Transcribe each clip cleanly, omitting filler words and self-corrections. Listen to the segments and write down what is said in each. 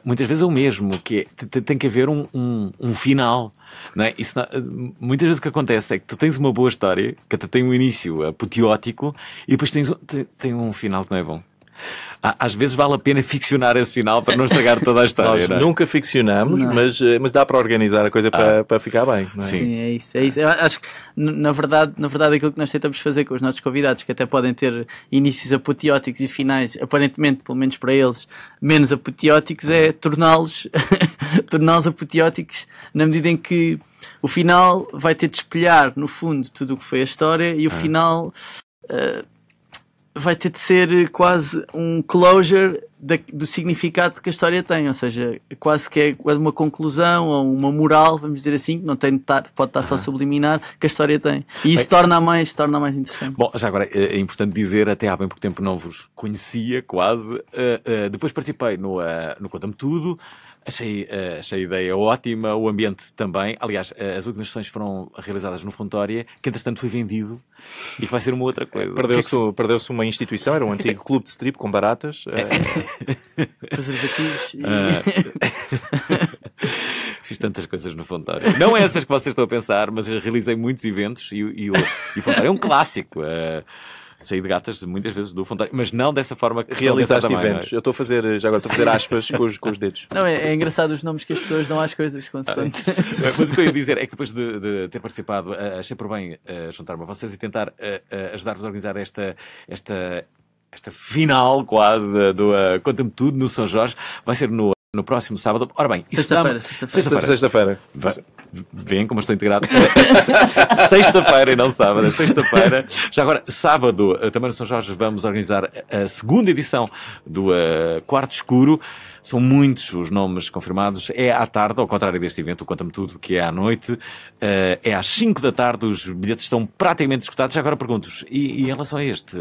muitas vezes é o mesmo, que tem que haver um final, não é? Isso muitas vezes o que acontece é que tu tens uma boa história, que até tem um início apoteótico, e depois tem um final que não é bom. Às vezes vale a pena ficcionar esse final para não estragar toda a história. Nós nunca ficcionamos, mas dá para organizar a coisa para ficar bem. Não é? Sim, é isso. Eu acho que, na verdade, aquilo que nós tentamos fazer com os nossos convidados, que até podem ter inícios apoteóticos e finais, aparentemente, pelo menos para eles, menos apoteóticos, é torná-los apoteóticos na medida em que o final vai ter de espelhar, no fundo, tudo o que foi a história, e o final vai ter de ser quase um closure do significado que a história tem, ou seja, quase que é uma conclusão ou uma moral, vamos dizer assim, que não tem de estar, pode estar só subliminar, que a história tem. E isso torna mais interessante. Bom, já agora é importante dizer, até há bem pouco tempo não vos conhecia quase, depois participei no Conta-me Tudo. Achei a ideia ótima, o ambiente também. Aliás, as últimas sessões foram realizadas no Fontória, que entretanto foi vendido e que vai ser uma outra coisa. Perdeu-se uma instituição, era um antigo clube de strip com baratas. Preservativos. Fiz tantas coisas no Fontória. Não essas que vocês estão a pensar, mas eu realizei muitos eventos e o Fontória é um clássico. Saí de gatas muitas vezes do Fontória, mas não dessa forma que realizaste eventos. Eu estou a fazer aspas com os dedos. Não, é engraçado os nomes que as pessoas dão às coisas. Mas o que eu ia dizer é que depois de ter participado, achei por bem juntar-me a vocês e tentar ajudar-vos a organizar esta final quase do Conta-me Tudo no São Jorge. Vai ser no próximo sábado. Ora bem, sexta-feira. Vêem como eu estou integrado. Sexta-feira e não sábado. Sexta-feira. Já agora, sábado, também no São Jorge, vamos organizar a segunda edição do Quarto Escuro. São muitos os nomes confirmados. É à tarde, ao contrário deste evento, o Conta-me Tudo, que é à noite. É às 5 da tarde, os bilhetes estão praticamente esgotados. Já agora pergunto-vos, e em relação a este,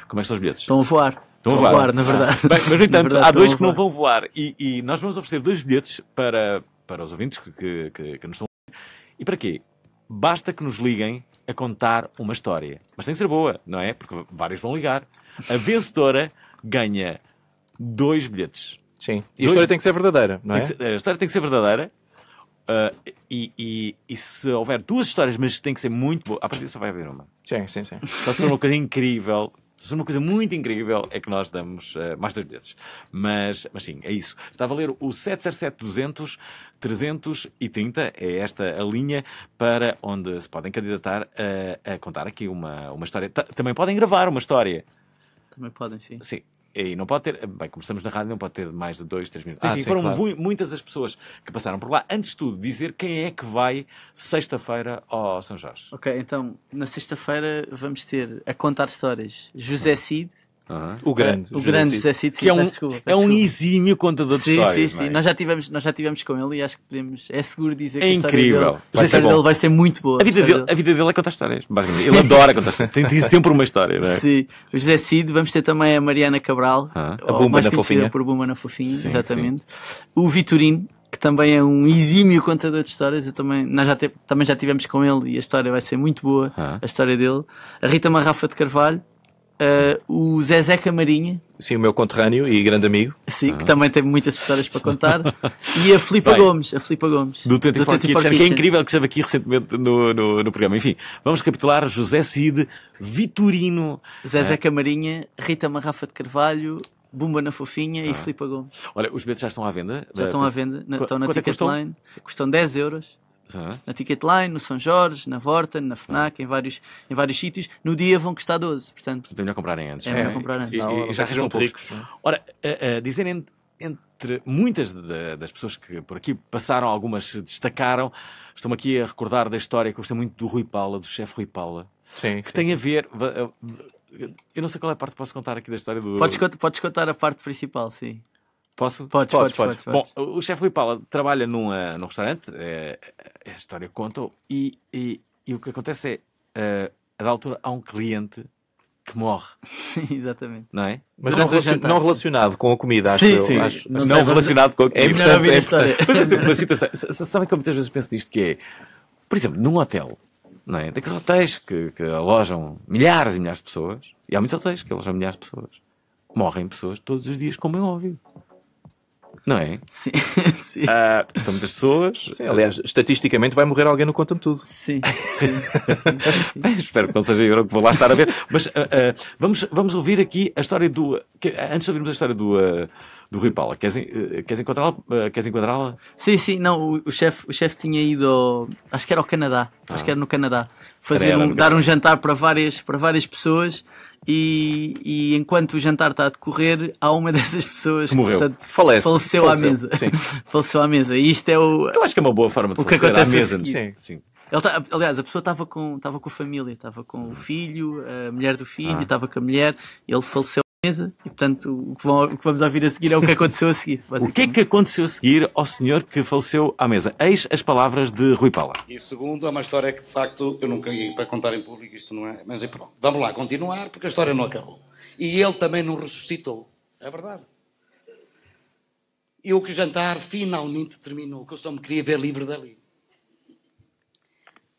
como é que estão os bilhetes? Estão a voar. Estão a voar, na verdade. Bem, mas, no entanto, há dois que não vão voar. E nós vamos oferecer 2 bilhetes para os ouvintes que nos estão a ver. E para quê? Basta que nos liguem a contar uma história. Mas tem que ser boa, não é? Porque vários vão ligar. A vencedora ganha 2 bilhetes. Sim. E a história tem que ser verdadeira, não é? A história tem que ser verdadeira. E se houver 2 histórias, mas tem que ser muito boa, a partir disso só vai haver uma. Sim. Só se for uma coisa incrível. Se for uma coisa muito incrível, é que nós damos mais 2 bilhetes. Mas sim, é isso. Está a valer o 707-200-330. É esta a linha para onde se podem candidatar a contar aqui uma história. Também podem gravar uma história. Também podem, sim. Sim. E não pode ter, bem, como estamos na rádio, não pode ter mais de 2, 3 minutos. Enfim, foram muitas as pessoas que passaram por lá. Antes de tudo, dizer quem é que vai sexta-feira ao São Jorge. Ok, então, na sexta-feira vamos ter a contar histórias José Cid. O grande José Cid, que é um exímio contador de histórias. Sim. Nós já tivemos com ele e acho que é seguro dizer que a história dele vai ser muito boa. A vida dele é contar histórias, basicamente. Ele adora contar histórias. Tem sempre uma história, não é? Sim. O José Cid, vamos ter também a Mariana Cabral, a Bumba na Fofinha. Por Bumba na Fofinha, sim, exatamente. Sim. O Vitorino, que também é um exímio contador de histórias. Nós também já tivemos com ele e a história vai ser muito boa, a história dele. A Rita Marrafa de Carvalho. O Zezé Camarinha, sim, o meu conterrâneo e grande amigo, sim, que também tem muitas histórias para contar, e a Filipa Gomes do 24 Kitchen, que é incrível, que esteve aqui recentemente no programa. Enfim, vamos recapitular: José Cid, Vitorino, Zezé Camarinha, Rita Marrafa de Carvalho, Bumba na Fofinha e Filipa Gomes. Olha, os bilhetes já estão à venda? Já estão à venda, estão na Ticketline, custam 10 euros. Na Ticketline, no São Jorge, na Vorten, na FNAC, em vários sítios. No dia vão custar 12, portanto é melhor comprarem antes. É melhor comprar antes. E já estão ricos. Ora, dizerem entre muitas das pessoas que por aqui passaram, algumas se destacaram, estou-me aqui a recordar da história que eu gostei muito do Rui Paula, do chefe Rui Paula, que tem a ver... Eu não sei qual é a parte que posso contar aqui da história do... Podes contar a parte principal, sim. Posso? Podes. Bom, o chefe Rui Paula trabalha num restaurante, a história conta, e o que acontece é, a da altura, há um cliente que morre. Sim, exatamente. Não é? Mas não relacionado com a comida, acho. Sim. Não relacionado com a comida. É melhor ouvir a história. Mas é sempre uma situação. Sabem que eu muitas vezes penso disto, que é, por exemplo, num hotel, não é? Daqueles hotéis que alojam milhares e milhares de pessoas, e há muitos hotéis que alojam milhares de pessoas. Morrem pessoas todos os dias, como é óbvio. Não é? Sim, sim. Estão muitas pessoas. Sim, aliás, estatisticamente vai morrer alguém no Conta-me Tudo. Sim, sim. Espero que não seja eu que vou lá estar a ver. Mas vamos ouvir aqui a história do... Antes de ouvirmos a história do Rui Paula, queres encontrá-la? Sim, não, o chefe tinha ido acho que era ao Canadá, acho que era no Canadá, dar um jantar para várias pessoas e enquanto o jantar está a decorrer, há uma dessas pessoas que portanto, faleceu à mesa. Sim. Faleceu à mesa. E isto é o... Eu acho que é uma boa forma de falecer à mesa. Sim. Aliás, a pessoa estava com a família, estava com o filho, a mulher do filho, estava com a mulher, ele faleceu à mesa e, portanto, o que vamos ouvir a seguir é o que aconteceu a seguir. O que é que aconteceu a seguir ao senhor que faleceu à mesa? Eis as palavras de Rui Paula. E segundo, é uma história que, de facto, eu nunca ia para contar em público, isto não é... Mas pronto, vamos lá continuar, porque a história não acabou. E ele também não ressuscitou. É verdade. E o que jantar finalmente terminou, que eu só me queria ver livre dali.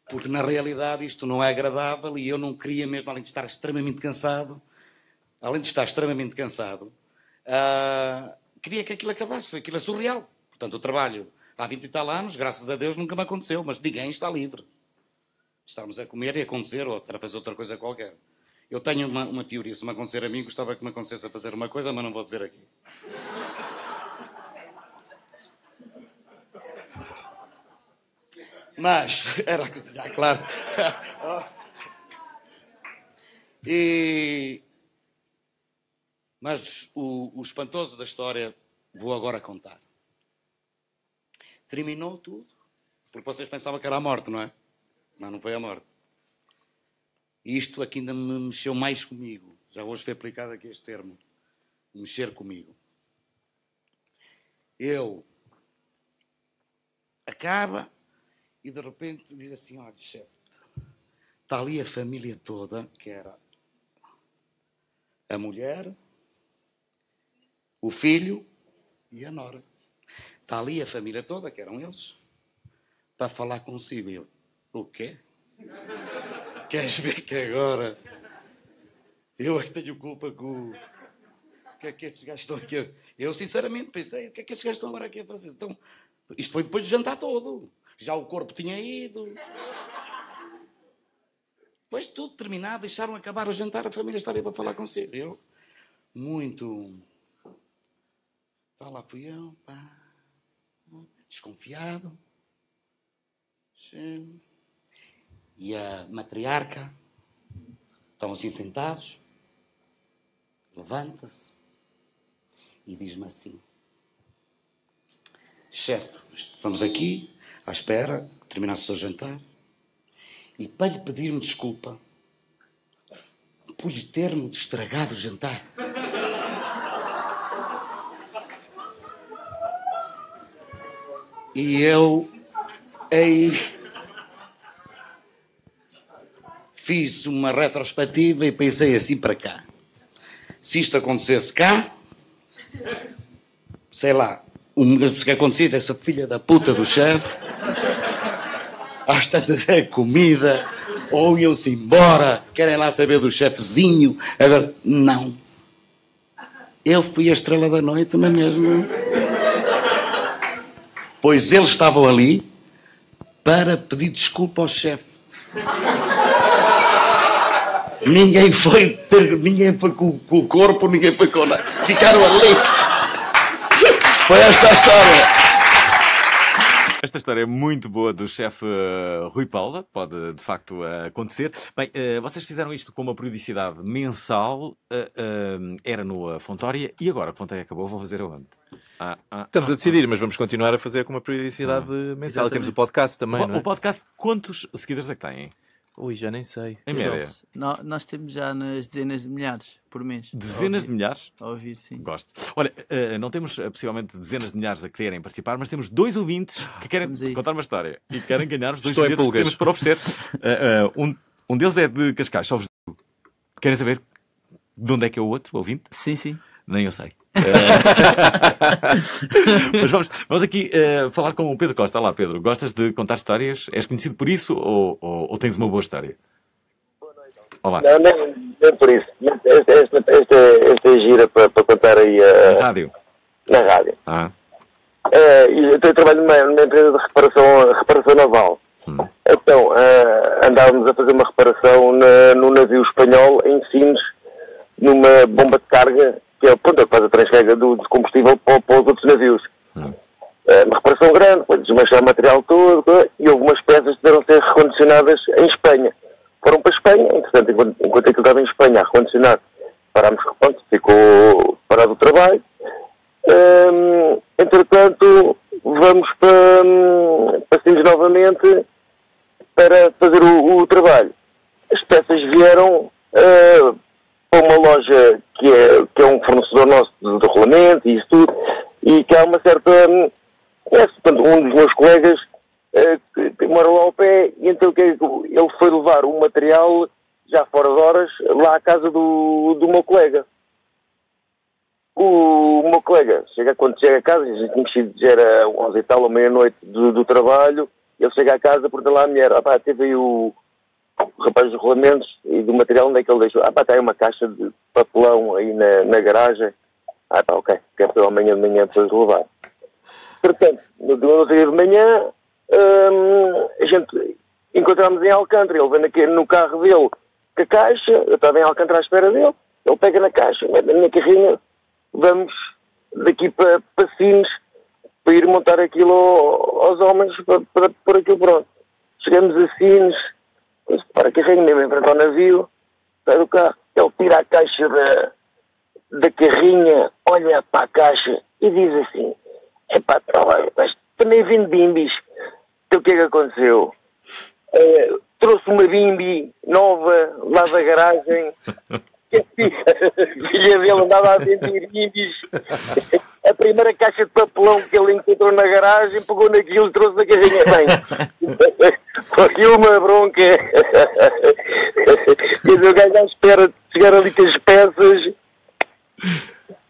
Porque, na realidade, isto não é agradável e eu não queria mesmo, além de estar extremamente cansado, queria que aquilo acabasse. Aquilo é surreal. Portanto, o trabalho há 20 e tal anos, graças a Deus, nunca me aconteceu, mas ninguém está livre. Estamos a comer e a acontecer, ou a fazer outra coisa qualquer. Eu tenho uma teoria, se me acontecer a mim, gostava que me acontecesse a fazer uma coisa, mas não vou dizer aqui. Mas, era a cozinhar, claro. Mas o espantoso da história vou agora contar. Terminou tudo, porque vocês pensavam que era a morte, não é? Mas não foi a morte. E isto aqui ainda me mexeu mais comigo. Já hoje foi aplicado aqui este termo. Mexer comigo. Acaba... E de repente diz assim, olha, chefe, está ali a família toda, que era a mulher, o filho e a nora. Está ali a família toda, que eram eles, para falar consigo. E eu, o quê? Queres ver que agora eu é que tenho culpa com o que é que estes gajos estão aqui? Eu sinceramente pensei, o que é que estes gajos estão agora aqui a fazer? Então, isto foi depois de jantar todo. Já o corpo tinha ido. Depois de tudo terminado, deixaram acabar o jantar, a família estava aí para falar consigo. Eu, muito... Lá fui eu, desconfiado. E a matriarca, estão assim sentados, levanta-se e diz-me assim, chefe, estamos aqui... à espera que terminasse o seu jantar, e para lhe pedir-me desculpa por lhe ter-me estragado o jantar. E eu aí fiz uma retrospectiva e pensei assim para cá. Se isto acontecesse cá, sei lá, o que acontecia dessa filha da puta do chefe, às tantas é comida, ou iam-se embora, querem lá saber do chefezinho. Agora, não. Eu fui a estrela da noite na mesma. Pois eles estavam ali para pedir desculpa ao chefe. Ninguém foi com o corpo, ninguém foi com nada. Ficaram ali. Foi esta história. Esta história é muito boa do chefe Rui Paula, pode de facto acontecer. Bem, vocês fizeram isto com uma periodicidade mensal, era no Fontória, e agora que a Fontória acabou, vão fazer aonde? Estamos a decidir, mas vamos continuar a fazer com uma periodicidade mensal. Exatamente. Temos o podcast também, não é? O podcast, quantos seguidores é que têm? Ui, já nem sei. Em média? Nós temos já nas dezenas de milhares por mês. Dezenas de milhares? A ouvir, sim. Gosto. Olha, não temos possivelmente dezenas de milhares a quererem participar, mas temos 2 ouvintes que querem contar uma história e querem ganhar os 2 bilhetes que temos para oferecer. Um deles é de Cascais, só vos digo. Querem saber de onde é que é o outro ouvinte? Sim. Nem eu sei. Mas vamos aqui falar com o Pedro Costa. Olá, Pedro. Gostas de contar histórias? És conhecido por isso ou tens uma boa história? Boa noite. Olá. Não, nem por isso. Esta é gira para contar aí na rádio. Na rádio. Eu trabalho numa empresa de reparação naval. Então, andávamos a fazer uma reparação no navio espanhol em Sines, numa bomba de carga, que é o ponto que faz a transcarga do combustível para os outros navios. Uma reparação grande, foi desmanchar o material todo, e houve umas peças que deveram ser recondicionadas em Espanha. Foram para a Espanha, entretanto, enquanto aquilo estava em Espanha a recondicionar, parámos, pronto, ficou parado o trabalho. Entretanto, vamos para Sines novamente para fazer o trabalho. As peças vieram para uma loja que é um fornecedor nosso de rolamento e isso tudo, e que há uma certa... portanto, um dos meus colegas que mora lá ao pé, e então ele foi levar o material, já fora de horas, lá à casa do meu colega. O meu colega, quando chega a casa, a gente mexido, já era 11 e tal, ou meia-noite do trabalho, ele chega à casa, pergunta lá à mulher, teve aí o rapaz dos rolamentos e do material, onde é que ele deixou? Está aí uma caixa de papelão aí na garagem. Ok, quero ser amanhã de manhã depois de levar. Portanto, no dia de manhã, a gente encontramos em Alcântara, ele vem aqui no carro dele com a caixa, eu estava em Alcântara à espera dele, ele pega na caixa, mete na minha carrinha, vamos daqui para Sines, para ir montar aquilo aos homens, para pôr aquilo pronto. Chegamos a Sines, para a carrinha, mesmo em frente ao navio, sai do carro, ele tira a caixa da carrinha, olha para a caixa e diz assim, mas também vende bimbis. Então o que é que aconteceu? Trouxe uma bimbi nova lá da garagem. A filha dele andava a vender bimbis. A primeira caixa de papelão que ele encontrou na garagem, pegou naquilo e trouxe da carrinha. Bem, foi uma bronca. Quer dizer, o gajo à espera de chegar ali com as peças,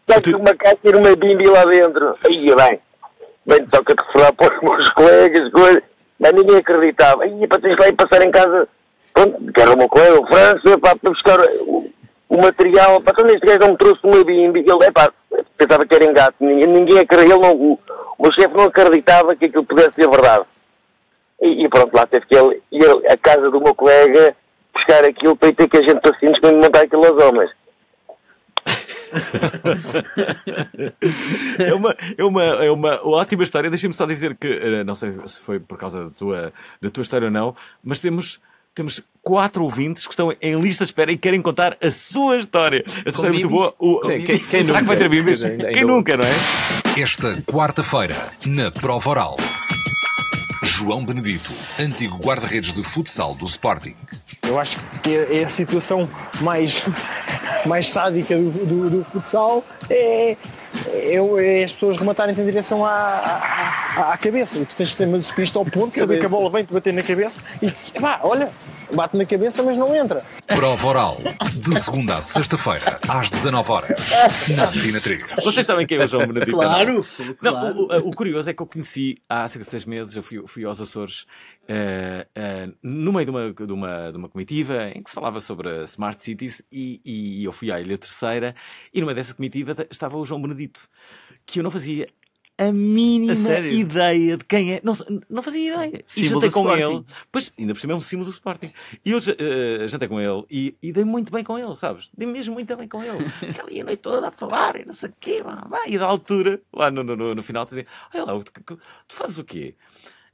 dá-se uma caixa e uma bimbi lá dentro. Aí, bem, toca de falar para os meus colegas, mas ninguém acreditava. Para tens lá e passar em casa, pronto, que era o meu colega, o França, para buscar o material, então este gajo não me trouxe uma bimbi, ele, pensava que era engate, ninguém acreditava, o meu chefe não acreditava que aquilo pudesse ser verdade. E pronto, lá teve que ele ir à casa do meu colega buscar aquilo para ir ter que a gente assim para montar aquilo aos homens. É uma ótima história. Deixa-me só dizer que, não sei se foi por causa da tua história ou não, mas temos 4 ouvintes que estão em lista de espera e querem contar a sua história. Essa história é muito boa. Será que vai ter bimbis? Quem nunca, não é? Esta quarta-feira, na Prova Oral, João Benedito, antigo guarda-redes de futsal do Sporting. Eu acho que é a situação mais sádica do futsal é as pessoas rematarem-te em direção à cabeça. E tu tens de ser masoquista ao ponto de saber que a bola vem-te bater na cabeça e olha, bate na cabeça mas não entra. Prova Oral, de segunda a sexta-feira, às 19h, na Antena 3. Vocês sabem quem é o João Benedito? Claro. O curioso é que eu conheci há cerca de 6 meses, eu fui aos Açores no meio de uma comitiva em que se falava sobre Smart Cities e eu fui à Ilha Terceira e numa dessa comitiva estava o João Benedito, que eu não fazia a mínima ideia de quem é. Não fazia ideia. E jantei com ele. Pois, ainda por cima é um símbolo do Sporting. E eu jantei com ele e dei muito bem com ele, sabes? Dei mesmo muito bem com ele. Aquela ia a noite toda a falar e não sei o quê. E da altura, lá no final, dizia, olha lá, tu fazes o quê?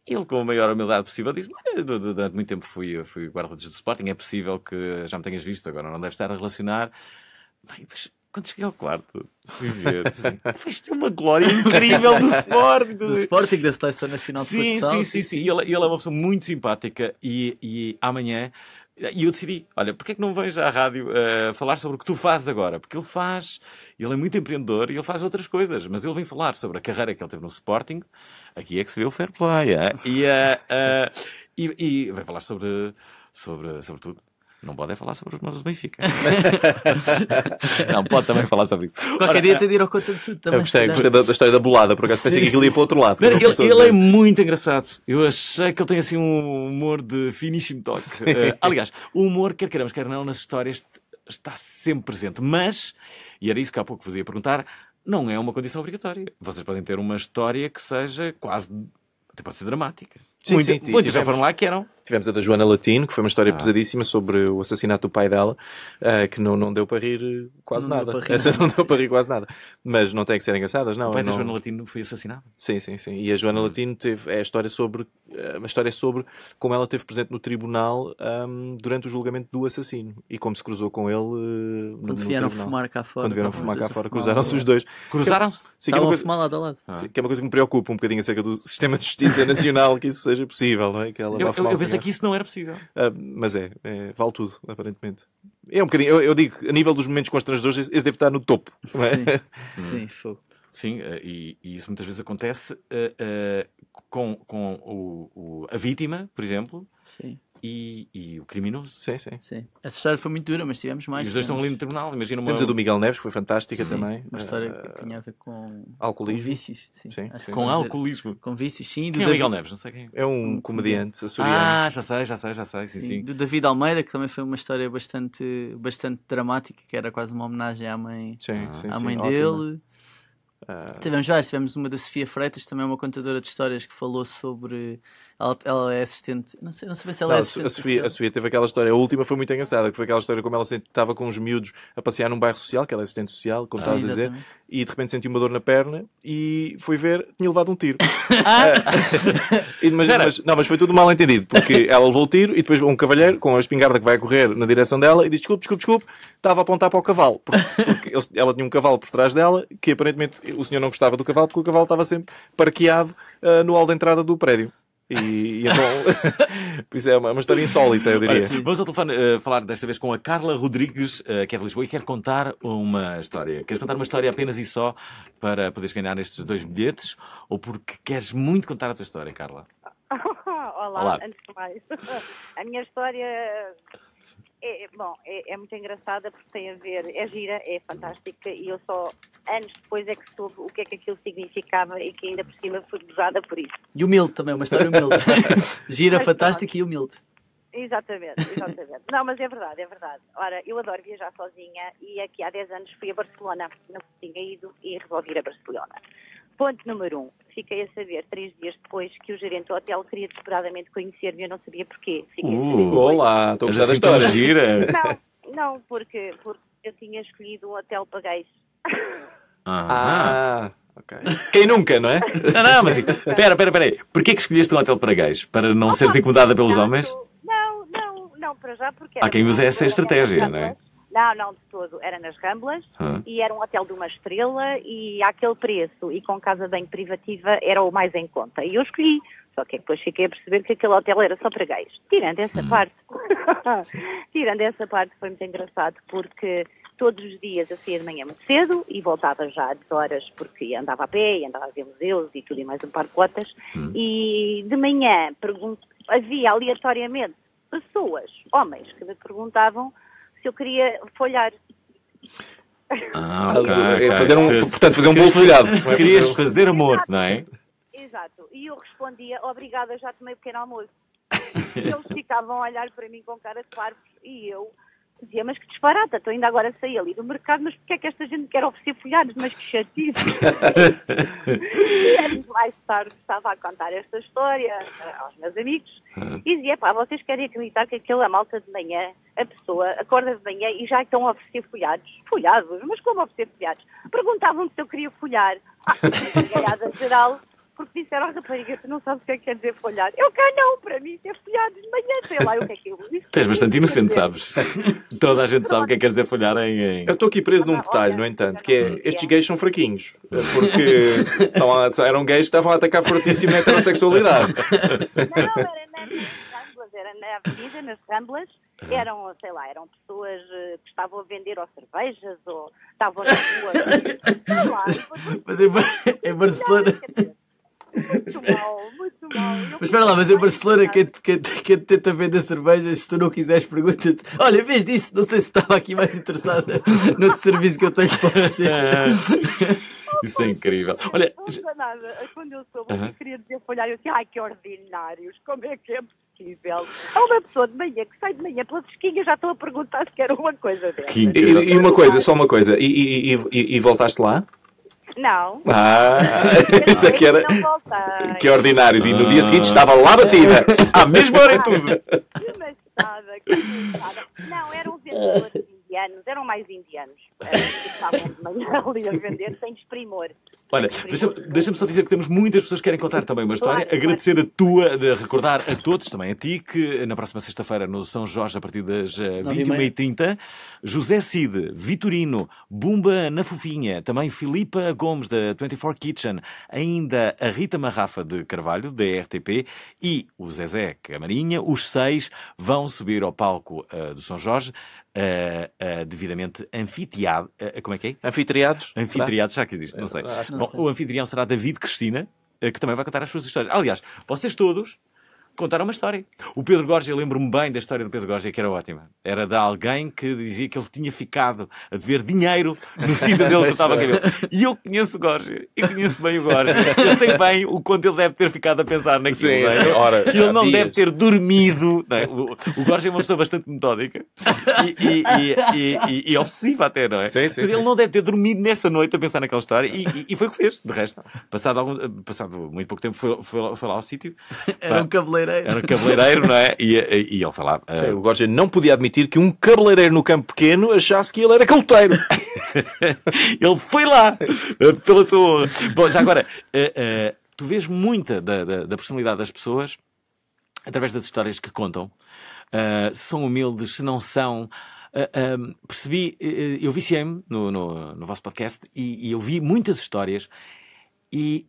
E ele, com a maior humildade possível, disse, durante muito tempo fui guarda-redes do Sporting, é possível que já me tenhas visto, agora não deves estar a relacionar. Bem, mas quando cheguei ao quarto, fui ver, isto é uma glória incrível do Sporting. Do Sporting, da Seleção Nacional de Futsal. Sim. E ele é uma pessoa muito simpática e amanhã... E eu decidi, olha, porque é que não vens à rádio falar sobre o que tu fazes agora? Porque ele é muito empreendedor e ele faz outras coisas, mas ele vem falar sobre a carreira que ele teve no Sporting, aqui é que se vê o fair play, e vai falar sobre tudo. Não pode falar sobre os meus do Benfica. Não, pode também falar sobre isso. Qualquer dia tem de ir ao conta de tudo também. Eu gostei da história da bolada, por acaso pensei que aquilo ia para o outro lado. Ele é muito engraçado. Eu achei que ele tem assim um humor de finíssimo toque. Aliás, o humor, quer queiramos, quer não, nas histórias está sempre presente. Mas, e era isso que há pouco vos ia perguntar, não é uma condição obrigatória. Vocês podem ter uma história que seja quase... Até pode ser dramática. Sim, muitas já foram lá que eram. Tivemos a da Joana Latino, que foi uma história pesadíssima sobre o assassinato do pai dela, que não deu para rir quase nada. Essa não deu para rir quase nada. Mas não tem que ser engraçadas, não. O pai da Joana Latino foi assassinado? Sim. E a Joana Latino teve uma história sobre como ela esteve presente no tribunal durante o julgamento do assassino e como se cruzou com ele quando vieram fumar cá fora. Quando vieram fumar cá fora, cruzaram-se os dois. Cruzaram-se? Estavam a fumar lado a lado. Sim, que é uma coisa que me preocupa um bocadinho acerca do sistema de justiça nacional, que isso seja possível, não é? Que ela eu pensei que isso não era possível. Mas vale tudo, aparentemente. É um bocadinho, eu digo, a nível dos momentos constrangedores, esse deve estar no topo. Não é? Sim, fogo. Sim, e isso muitas vezes acontece com a vítima, por exemplo. Sim. E o criminoso. Sim. Essa história foi muito dura, mas tivemos mais. E os dois estão ali no tribunal. Imagina Temos a do Miguel Neves, que foi fantástica também. Uma história que tinha a ver com alcoolismo. Com vícios. Sim. Com alcoolismo. Com vícios, sim. Quem é o Miguel Neves? Não sei quem é. Um comediante açoriano. Já sei. Sim. Do David Almeida, que também foi uma história bastante dramática, que era quase uma homenagem à mãe, à mãe dele. Tivemos vários, tivemos uma da Sofia Freitas, também uma contadora de histórias que falou sobre. Ela é assistente, não sei se ela é assistente. A Sofia teve aquela história, a última foi muito engraçada, que foi aquela história como ela estava com os miúdos a passear num bairro social, que ela é assistente social, como estavas a dizer, e de repente sentiu uma dor na perna e foi ver, tinha levado um tiro. Mas foi tudo mal entendido, porque ela levou o tiro e depois um cavalheiro com a espingarda que vai correr na direção dela e diz: desculpe, estava a apontar para o cavalo, porque ela tinha um cavalo por trás dela, que aparentemente o senhor não gostava do cavalo, porque o cavalo estava sempre parqueado no hall de entrada do prédio. E então, isso é uma história insólita, eu diria. Vamos ao telefone falar desta vez com a Carla Rodrigues, que é de Lisboa, e quer contar uma história. Queres contar uma história apenas e só para poderes ganhar estes 2 bilhetes, ou porque queres muito contar a tua história, Carla? Olá, antes de mais. A minha história é muito engraçada porque tem a ver, é gira, é fantástica, e eu só anos depois é que soube o que é que aquilo significava e que ainda por cima fui gozada por isso. E humilde também, uma história humilde. Gira, fantástica e humilde. Exatamente. Não, mas é verdade. Ora, eu adoro viajar sozinha e aqui há 10 anos fui a Barcelona, não tinha ido e resolvi ir a Barcelona. Ponto número 1. Fiquei a saber 3 dias depois que o gerente do hotel queria desesperadamente conhecer-me e eu não sabia porquê. Olá, estou a gostar da história. Gira. Não, porque eu tinha escolhido um hotel para gays. Ok. Quem nunca, não é? Não, mas espera aí. Porquê que escolheste um hotel para gays? Para não seres incomodada pelos homens? Não, para já porque... Há quem use essa estratégia, não é? Não, de todo. Era nas Ramblas e era um hotel de 1 estrela e àquele preço e com casa bem privativa era o mais em conta. E eu escolhi. Só que depois fiquei a perceber que aquele hotel era só para gays. Tirando essa parte foi muito engraçado porque todos os dias eu saía de manhã muito cedo e voltava já às horas porque andava a pé e andava a ver museus e tudo e mais um par de cotas. E de manhã havia aleatoriamente pessoas, homens, que me perguntavam se eu queria folhar. Portanto, fazer um bolo folhado. Se querias fazer amor, não é? Exato. E eu respondia: obrigada, já tomei pequeno almoço. E eles ficavam a olhar para mim com cara de parvos e eu dizia: mas que disparata, estou ainda agora a sair ali do mercado, mas porque é que esta gente me quer oferecer folhados? Mas que chatice. E anos mais tarde estava a contar esta história aos meus amigos e dizia: vocês querem acreditar que aquela malta de manhã, a pessoa acorda de manhã e já estão a oferecer folhados? Folhados? Mas como oferecer folhados? Perguntavam-me se eu queria folhar. Ganhada geral. Porque disseram: rapariga, tu não sabes o que é que quer dizer folhar. Eu cá não, para mim é folhados de manhã, sei lá o que é que eu disse. Tu és bastante inocente, sabes? Toda a gente sabe o que é que quer dizer folhar em... Eu estou aqui preso num detalhe, no entanto, que é: estes gays são fraquinhos. Porque eram gays que estavam a atacar fortíssimo na heterossexualidade. Não, era na avenida, nas Ramblas. Eram, sei lá, eram pessoas que estavam a vender ou cervejas ou estavam na rua. Mas em Barcelona... Muito mal. Mas espera lá, mas em Barcelona quem tenta vender cervejas, se tu não quiseres, pergunta-te: olha, em vez disso, não sei se estava aqui mais interessada no outro serviço que eu tenho para você. Isso é incrível. Olha, nada. Quando eu soube que queria dizer folhar, eu disse: ai, que ordinários, como é que é possível? Há uma pessoa de manhã que sai de manhã pela fresquinha, já estou a perguntar se quer uma coisa dessa. E uma coisa, só uma coisa, e voltaste lá? Não. Isso é que era. Não voltei. Que ordinários. E no dia seguinte estava lá batida. À mesma hora e tudo. Que maçada. Não, eram vendedores indianos, eram mais indianos. Que estavam de manhã ali a vender sem desprimor. Olha, deixa-me só dizer que temos muitas pessoas que querem contar também uma história. Claro, agradecer a tua, de recordar a todos, também a ti, que na próxima sexta-feira no São Jorge, a partir das 21h30, José Cid, Vitorino, Bumba na Fofinha, também Filipa Gomes, da 24 Kitchen, ainda a Rita Marrafa de Carvalho, da RTP, e o Zezé Camarinha, os 6 vão subir ao palco do São Jorge, devidamente anfitriado. Como é que é? Anfitriados? Anfitriados, já que existe, não sei. Bom, o anfitrião será David Cristina, que também vai contar as suas histórias. Aliás, vocês todos contaram uma história. O Pedro Gorgia, eu lembro-me bem da história do Pedro Gorgia, que era ótima. Era de alguém que dizia que ele tinha ficado a dever dinheiro no sítio dele que estava a cabelo. E eu conheço o Gorgia, e conheço bem o Gorgia. Eu sei bem o quanto ele deve ter ficado a pensar naquilo. Sim, não é? sim. Ora, ele não deve ter dormido. Não é? O Gorgia é uma pessoa bastante metódica e obsessiva até, não é? Sim, sim, ele não deve ter dormido nessa noite a pensar naquela história e foi o que fez. De resto, passado muito pouco tempo, foi lá ao sítio. Era um cabeleireiro. Era um cabeleireiro, não é? E ele foi lá. Sim, o Gorgia não podia admitir que um cabeleireiro no campo pequeno achasse que ele era caloteiro. Ele foi lá pela sua honra. Bom, já agora, tu vês muita da personalidade das pessoas através das histórias que contam. Se são humildes, se não são. Percebi, eu viciei-me no vosso podcast e eu vi muitas histórias e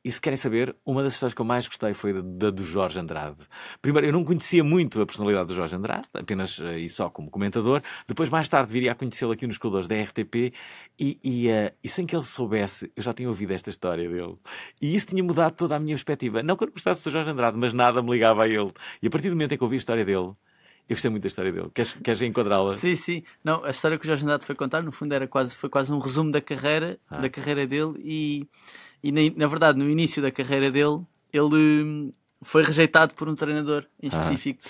se querem saber, uma das histórias que eu mais gostei foi da do Jorge Andrade. Primeiro, eu não conhecia muito a personalidade do Jorge Andrade, apenas e só como comentador. Depois, mais tarde, viria a conhecê-lo aqui nos corredores da RTP e sem que ele soubesse, eu já tinha ouvido esta história dele. E isso tinha mudado toda a minha perspectiva. Não que eu não gostasse do Jorge Andrade, mas nada me ligava a ele. E a partir do momento em que eu ouvi a história dele, eu gostei muito da história dele. Queres enquadrá-la? Sim, sim. Não, a história que o Jorge Andrade foi contar, no fundo, foi quase um resumo da carreira dele e na verdade, no início da carreira dele, ele foi rejeitado por um treinador em específico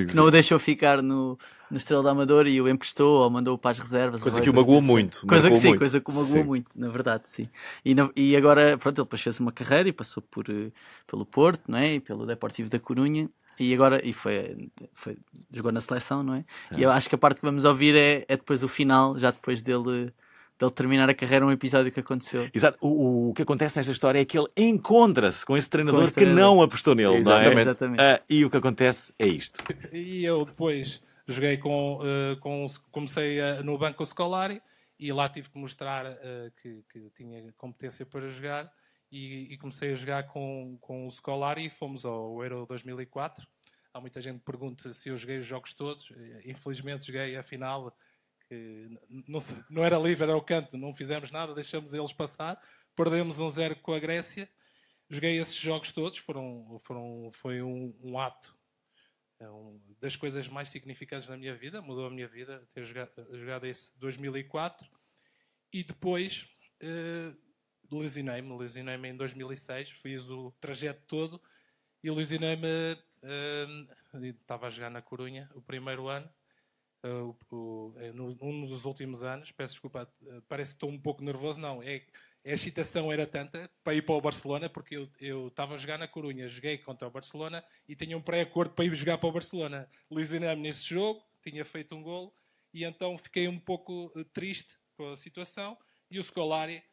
que não o deixou ficar no Estrela da Amadora e o emprestou ou mandou-o para as reservas. Coisa que o magoou muito. Coisa que o magoou muito, na verdade, sim. E agora, pronto, ele depois fez uma carreira e passou pelo Porto, não é? E pelo Deportivo da Corunha. E agora, jogou na seleção, não é? E eu acho que a parte que vamos ouvir é depois o final, já depois dele terminar a carreira, um episódio que aconteceu. Exato. O que acontece nesta história é que ele encontra-se com esse treinador que não apostou nele. Exatamente. Não é? Exatamente. E o que acontece é isto. E eu depois joguei comecei no Banco Scolari e lá tive que mostrar que tinha competência para jogar e comecei a jogar com o Scolari e fomos ao Euro 2004. Há muita gente que pergunta se eu joguei os jogos todos. Infelizmente joguei a final, que não era livre, era o canto, não fizemos nada, deixamos eles passar, perdemos 1-0 com a Grécia. Joguei esses jogos todos, foi um ato, das coisas mais significantes da minha vida, mudou a minha vida ter jogado esse 2004 e depois lesionei-me em 2006, fiz o trajeto todo e lesionei-me, estava a jogar na Corunha o primeiro ano. Um dos últimos anos, peço desculpa, parece que estou um pouco nervoso, não, a excitação era tanta para ir para o Barcelona, porque eu estava a jogar na Corunha, joguei contra o Barcelona e tinha um pré-acordo para ir jogar para o Barcelona. Lesionei-me nesse jogo, tinha feito um golo e então fiquei um pouco triste com a situação e o Scolari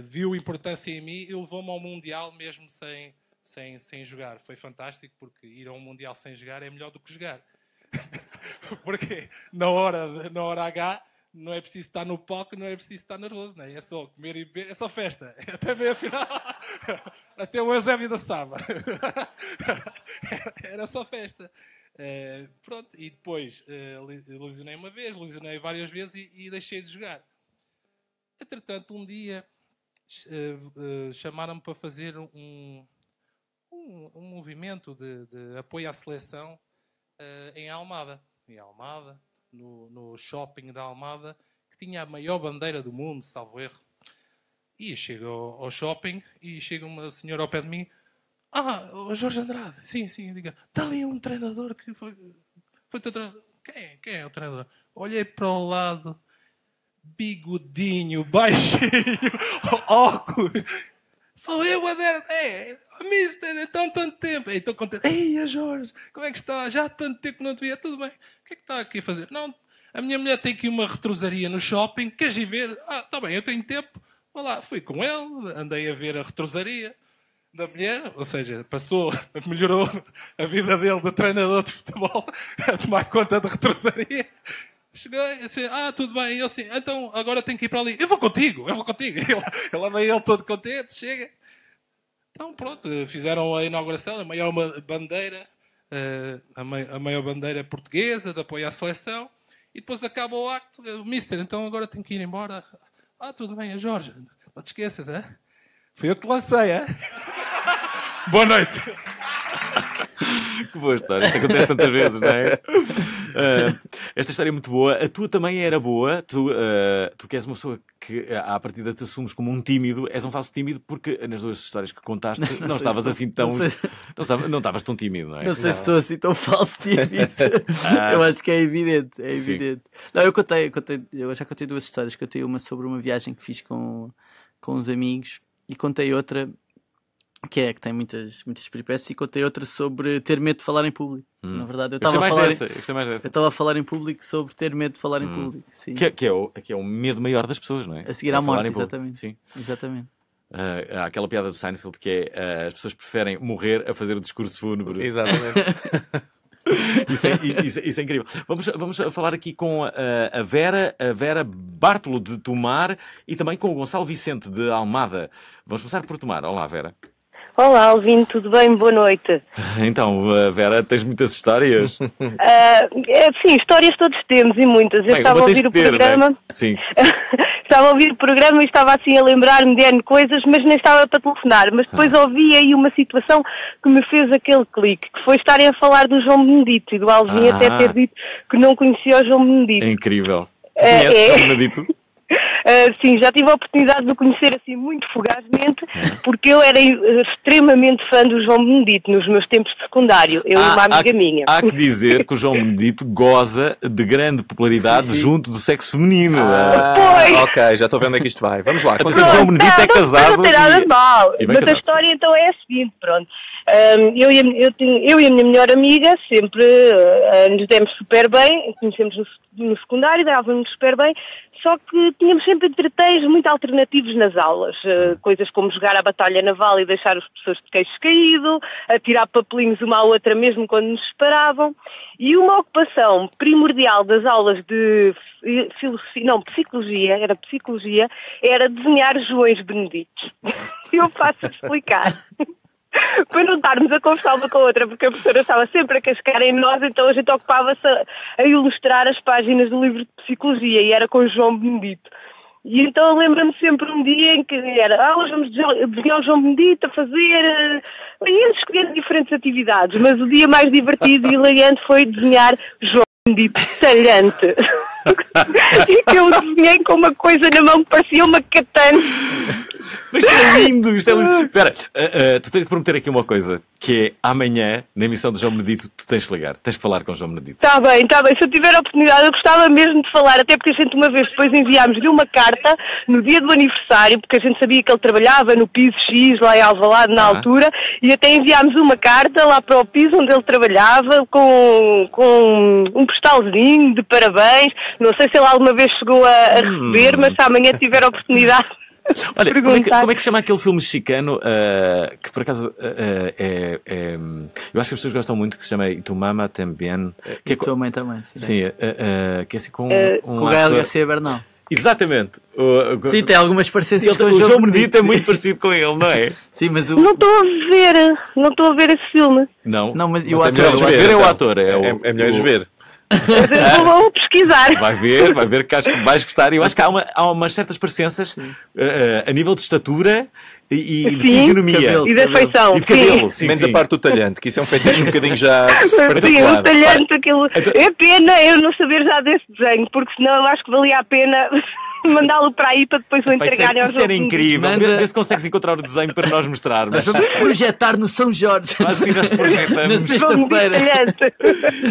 viu importância em mim e levou-me ao Mundial mesmo sem jogar. Foi fantástico porque ir a um Mundial sem jogar é melhor do que jogar. Porque na hora H não é preciso estar no palco, não é preciso estar nervoso, não é? É só comer e beber, é só festa. Até meia final, até o Eusébio da Saba. Era só festa. Pronto, e depois lesionei uma vez, lesionei várias vezes e deixei de jogar. Entretanto, um dia chamaram-me para fazer um movimento de apoio à seleção em Almada, no shopping da Almada, que tinha a maior bandeira do mundo, salvo erro. E chego ao shopping e chega uma senhora ao pé de mim. O Jorge Andrade. Sim, diga. Está ali um treinador que foi teu treinador. Quem é o treinador? Olhei para o lado, bigodinho, baixinho, óculos. Sou eu a dar. Mister, então tanto tempo. Estou contente. Ei, Jorge, como é que está? Já há tanto tempo que não te via. Tudo bem. O que é que está aqui a fazer? Não, a minha mulher tem aqui uma retrosaria no shopping. Queres ir ver? Está bem, eu tenho tempo. Vou lá. Fui com ele, andei a ver a retrosaria da mulher, ou seja, melhorou a vida dele de treinador de futebol a tomar conta da retrosaria. Cheguei, assim, tudo bem. E eu assim, então agora tenho que ir para ali. Eu vou contigo. Ele veio ele todo contente, chega. Então pronto, fizeram a inauguração, a maior bandeira, a maior bandeira portuguesa de apoio à seleção. E depois acaba o acto. Mister, então agora tenho que ir embora. Tudo bem, Jorge, não te esqueças, hein? Fui eu que te lancei, hein? Boa noite. Que boa história, isto acontece tantas vezes, não é? Esta história é muito boa. A tua também era boa. Tu que és uma pessoa que à partida te assumes como um tímido, és um falso tímido porque nas duas histórias que contaste não estavas assim tão... Não estavas tão tímido, não é? Não sei se sou assim tão falso tímido. Eu acho que é evidente, é evidente. Não, eu já contei duas histórias. Contei uma sobre uma viagem que fiz com uns amigos e contei outra que tem muitas peripécias, e contei outra sobre ter medo de falar em público. Na verdade, eu estava a falar em público sobre ter medo de falar em público. Sim. Que é o medo maior das pessoas, não é? A seguir à morte, exatamente. Sim. Exatamente. Há aquela piada do Seinfeld que é as pessoas preferem morrer a fazer o discurso fúnebre. Exatamente. Isso é incrível. Vamos falar aqui com a Vera Bartolo de Tomar e também com o Gonçalo Vicente de Almada. Vamos começar por Tomar. Olá, Vera. Olá, Alvin, tudo bem? Boa noite. Então, Vera, tens muitas histórias? Sim, histórias todos temos e muitas. Eu estava a ouvir o programa. Né? Sim. Estava a ouvir o programa e estava assim a lembrar-me de N coisas, mas nem estava para telefonar. Mas depois ouvi aí uma situação que me fez aquele clique, que foi estarem a falar do João Benedito e do Alvin até ter dito que não conhecia o João Benedito. É incrível. Conhece o João Benedito? Sim, já tive a oportunidade de o conhecer assim muito fugazmente, porque eu era extremamente fã do João Benedito nos meus tempos de secundário, eu e uma amiga minha. Há que dizer que o João Benedito goza de grande popularidade junto do sexo feminino. Pois. Ok, já estou vendo onde é que isto vai. Vamos lá. Quando o João Benedito é casado... Não tem nada de mal. Mas a história então é a seguinte, pronto. Eu e a minha melhor amiga sempre nos demos super bem, conhecemos no secundário, dávamos super bem, só que tínhamos sempre entreteios muito alternativos nas aulas. Coisas como jogar a batalha naval e deixar as pessoas de queixo caído, atirar papelinhos uma à outra mesmo quando nos separavam. E uma ocupação primordial das aulas de psicologia, era desenhar Joões Beneditos. Eu passo a explicar. Para não estarmos a conversar uma com a outra, porque a professora estava sempre a cascar em nós, então a gente ocupava-se a ilustrar as páginas do livro de psicologia e era com o João Benedito. E então lembro-me sempre um dia em que era, hoje vamos desenhar o João Benedito a fazer... E eles escolheram diferentes atividades, mas o dia mais divertido e hilariante foi desenhar João Benedito talhante. E que eu desenhei com uma coisa na mão que parecia uma katana. Mas isto é lindo, isto é lindo. Espera, tu tens que prometer aqui uma coisa, que é amanhã, na emissão do João Benedito, tu tens que ligar, tens que falar com o João Benedito. Está bem. Se eu tiver a oportunidade, eu gostava mesmo de falar, até porque a gente uma vez depois enviámos-lhe uma carta no dia do aniversário, porque a gente sabia que ele trabalhava no piso X, lá em Alvalade, na altura, e até enviámos uma carta lá para o piso onde ele trabalhava, com um postalzinho de parabéns. Não sei se ele alguma vez chegou a receber, mas se amanhã tiver a oportunidade... Olha, como é que se chama aquele filme mexicano que por acaso eu acho que as pessoas gostam muito, que se chama E tu mama também, que tua mãe também, sim, que é assim com com o Gael Garcia Bernal. Exatamente. Sim, tem algumas parecenças com o João Benedito é muito parecido com ele, não é? Sim, mas Não estou a ver esse filme. Não, mas o ator é o ator. É melhor ver. Vou pesquisar. Vai ver que acho que vais gostar. Eu acho que há umas certas parecenças a nível de estatura e de fisionomia. E da feição. E de cabelo. Sim, menos a parte do talhante, que isso é um fetiche um bocadinho já particular. Sim, o talhante, aquilo... É pena eu não saber já desse desenho, porque senão eu acho que valia a pena mandá-lo para aí para depois o entregarem aos Isso era ouvintes. incrível. Manda- Vê se consegues encontrar o desenho para nós mostrarmos. Nós vamos projetar no São Jorge. Assim nós Na projetamos. sexta-feira.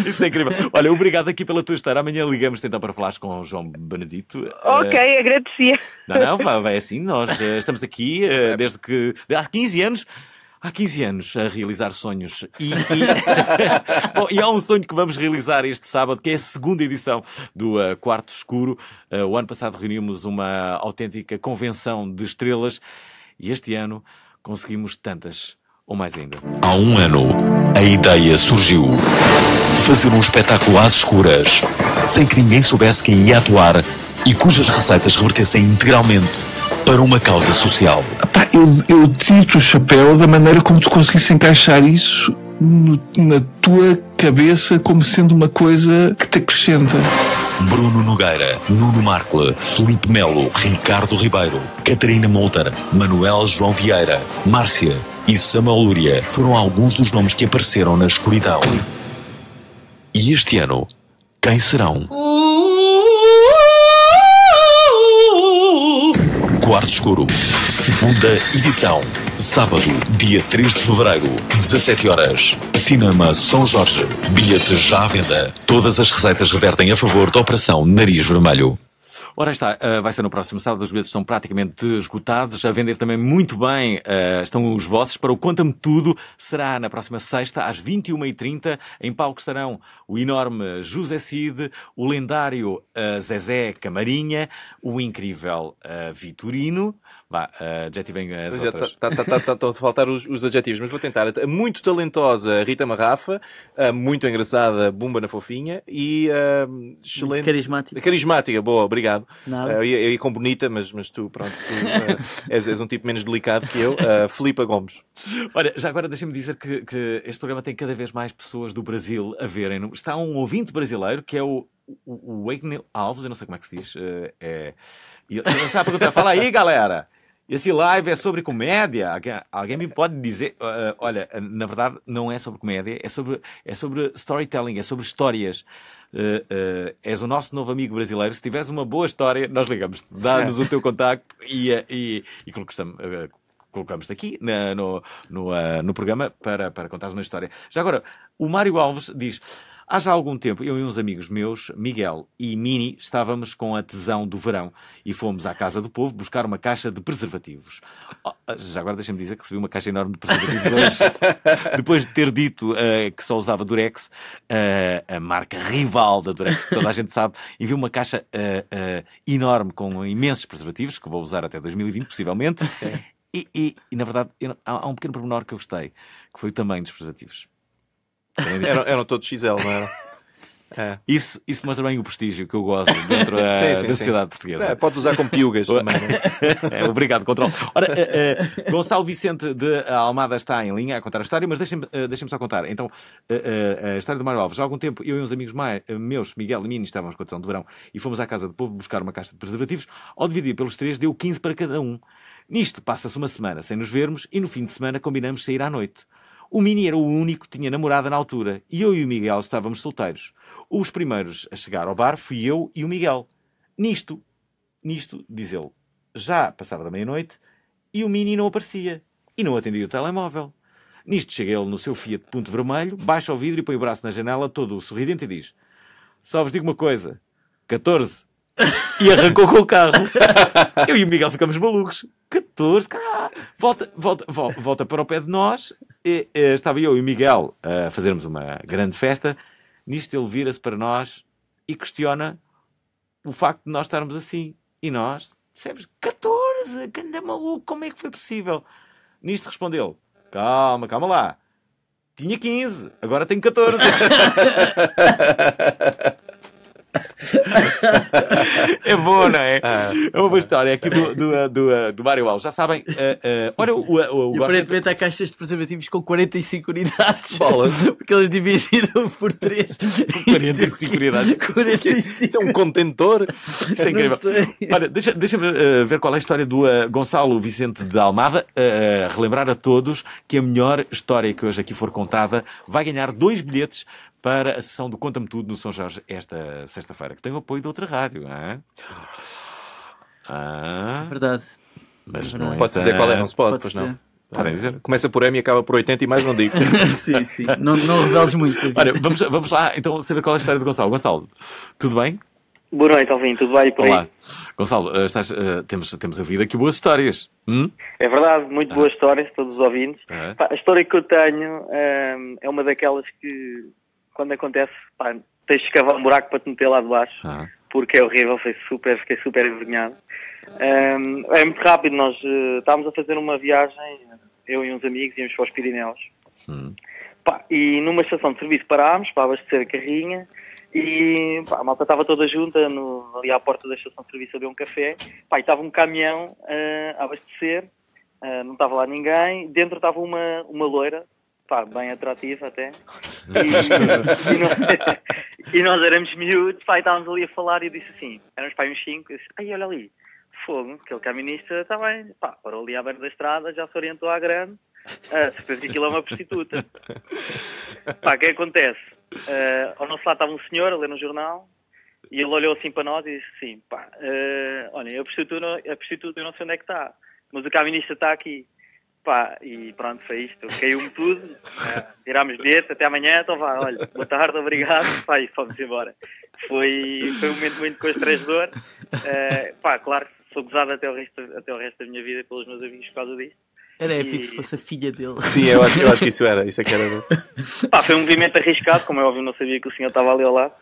Isso é incrível. Olha, obrigado aqui pela tua história. Amanhã ligamos então para falares com o João Benedito. Ok, agradecia. Não, vai assim. Nós estamos aqui desde que. Há 15 anos. Há 15 anos a realizar sonhos. Bom, e há um sonho que vamos realizar este sábado, que é a segunda edição do Quarto Escuro. O ano passado reunimos uma autêntica convenção de estrelas e este ano conseguimos tantas, ou mais ainda. Há um ano, a ideia surgiu. Fazer um espetáculo às escuras, sem que ninguém soubesse quem ia atuar e cujas receitas revertessem integralmente para uma causa social. Pá, eu tiro-te o chapéu da maneira como tu conseguiste encaixar isso na tua cabeça como sendo uma coisa que te acrescenta. Bruno Nogueira, Nuno Markle, Filipe Melo, Ricardo Ribeiro, Catarina Molter, Manuel João Vieira, Márcia e Samuel Lúria foram alguns dos nomes que apareceram na escuridão. E este ano, quem serão? Quarto Escuro, segunda edição, sábado, dia 3 de fevereiro, 17 horas, Cinema São Jorge, bilhetes já à venda. Todas as receitas revertem a favor da Operação Nariz Vermelho. Ora está, vai ser no próximo sábado, os bilhetes estão praticamente esgotados, a vender também muito bem estão os vossos para o Conta-me Tudo, será na próxima sexta às 21h30, em palco estarão o enorme José Cid, o lendário Zezé Camarinha, o incrível Vitorino, já tivem as outras. Estão a faltar os adjetivos, mas vou tentar. A muito talentosa Rita Marrafa, muito engraçada Bumba na Fofinha e excelente... Carismática, boa, obrigado. Eu ia com bonita, mas tu, pronto, és um tipo menos delicado que eu. Filipa Gomes. Olha, já agora deixa-me dizer que este programa tem cada vez mais pessoas do Brasil a verem. Está um ouvinte brasileiro que é o Wagner Alves, eu não sei como é que se diz. E ele está a perguntar, fala aí, galera. Esse live é sobre comédia? Alguém me pode dizer? Olha, na verdade não é sobre comédia, é sobre storytelling, é sobre histórias. És o nosso novo amigo brasileiro. Se tiveres uma boa história, nós ligamos. Dá-nos o teu contacto e colocamos-te aqui no programa para contares uma história. Já agora, o Mário Alves diz... Há já algum tempo, eu e uns amigos meus, Miguel e Mini, estávamos com a tesão do verão e fomos à Casa do Povo buscar uma caixa de preservativos. Já agora deixa-me dizer que recebi uma caixa enorme de preservativos hoje, depois de ter dito que só usava Durex, a marca rival da Durex, que toda a gente sabe, enviou uma caixa enorme com imensos preservativos, que vou usar até 2020, possivelmente. E na verdade, há um pequeno pormenor que eu gostei, que foi o tamanho dos preservativos. Eram todos XL, não era? Isso mostra bem o prestígio que eu gosto dentro da sociedade portuguesa. Pode usar com piugas também. Obrigado, controle. Ora, Gonçalo Vicente de Almada está em linha a contar a história, mas deixem-me só contar. Então, a história do Mário Alves. Já há algum tempo, eu e uns amigos meus, Miguel e Mini, estávamos com a tesão de verão e fomos à Casa do Povo buscar uma caixa de preservativos. Ao dividir pelos 3, deu 15 para cada um. Nisto, passa-se uma semana sem nos vermos e no fim de semana combinamos sair à noite. O Mini era o único que tinha namorada na altura e eu e o Miguel estávamos solteiros. Os primeiros a chegar ao bar fui eu e o Miguel. Nisto, diz ele, já passava da meia-noite e o Mini não aparecia e não atendia o telemóvel. Nisto chega ele no seu Fiat Punto Vermelho, baixa o vidro e põe o braço na janela todo sorridente e diz: só vos digo uma coisa, 14. E arrancou com o carro. Eu e o Miguel ficamos malucos. 14, caralho. Volta para o pé de nós. Estava eu e o Miguel a fazermos uma grande festa. Nisto ele vira-se para nós e questiona o facto de nós estarmos assim. E nós dissemos: 14, que anda maluco, como é que foi possível? Nisto respondeu: calma lá. Tinha 15, agora tenho 14. É bom, não é? É uma boa história aqui do Mário Alves. Já sabem, olha aparentemente há caixas de preservativos com 45 unidades. Porque eles dividiram por 3. 45 unidades. 45. Isso é um contentor. Isso é incrível. Olha, deixa-me ver qual é a história do Gonçalo Vicente de Almada. Relembrar a todos que a melhor história que hoje aqui for contada vai ganhar 2 bilhetes para a sessão do Conta-me Tudo no São Jorge esta sexta-feira, que tem o apoio de outra rádio, não é? Verdade. Mas não é. Pode dizer qual é, não se pode, pois ser. não. Podem dizer. Começa por M e acaba por 80 e mais não digo. Sim, sim. Não reveles muito. Olha, vamos lá então saber qual é a história do Gonçalo. Gonçalo, tudo bem? Boa noite, Alvin, tudo bem por aí? Olá. Gonçalo, temos ouvido aqui boas histórias. É verdade, muito boas histórias, todos os ouvintes. Pá, a história que eu tenho é uma daquelas que, quando acontece, pá, tens de escavar um buraco para te meter lá de baixo, porque é horrível, fiquei super envergonhado. É muito rápido, nós estávamos a fazer uma viagem, eu e uns amigos, íamos para os Pirineus. Pá, e numa estação de serviço parámos para abastecer a carrinha. E pá, a malta estava toda junta ali à porta da estação de serviço a beber um café. Pá, e estava um caminhão a abastecer, não estava lá ninguém. Dentro estava uma loira, pá, bem atrativa até. E nós éramos miúdos, pá, e estávamos ali a falar. E eu disse assim: éramos pá, uns 5. Eu disse: ai, olha ali, fogo, aquele camionista está bem, pá, parou ali à beira da estrada, já se orientou à grande. Certeza que aquilo é uma prostituta. Pá, o que acontece? Ao nosso lado estava um senhor a ler no jornal e ele olhou assim para nós e disse assim: pá, olhem, a prostituta eu não sei onde é que está, mas o caminista está aqui. Pá, e pronto, foi isto. Caiu-me tudo, tirámos bilhete, até amanhã, então vá, olha, boa tarde, obrigado, pá, e fomos embora. Foi um momento muito constrangedor. Pá, claro que sou gozado até o resto da minha vida pelos meus amigos por causa disto. Era épico se fosse a filha dele. Sim, eu acho que isso é que era. Pá, foi um movimento arriscado, como é óbvio, não sabia que o senhor estava ali ao lado.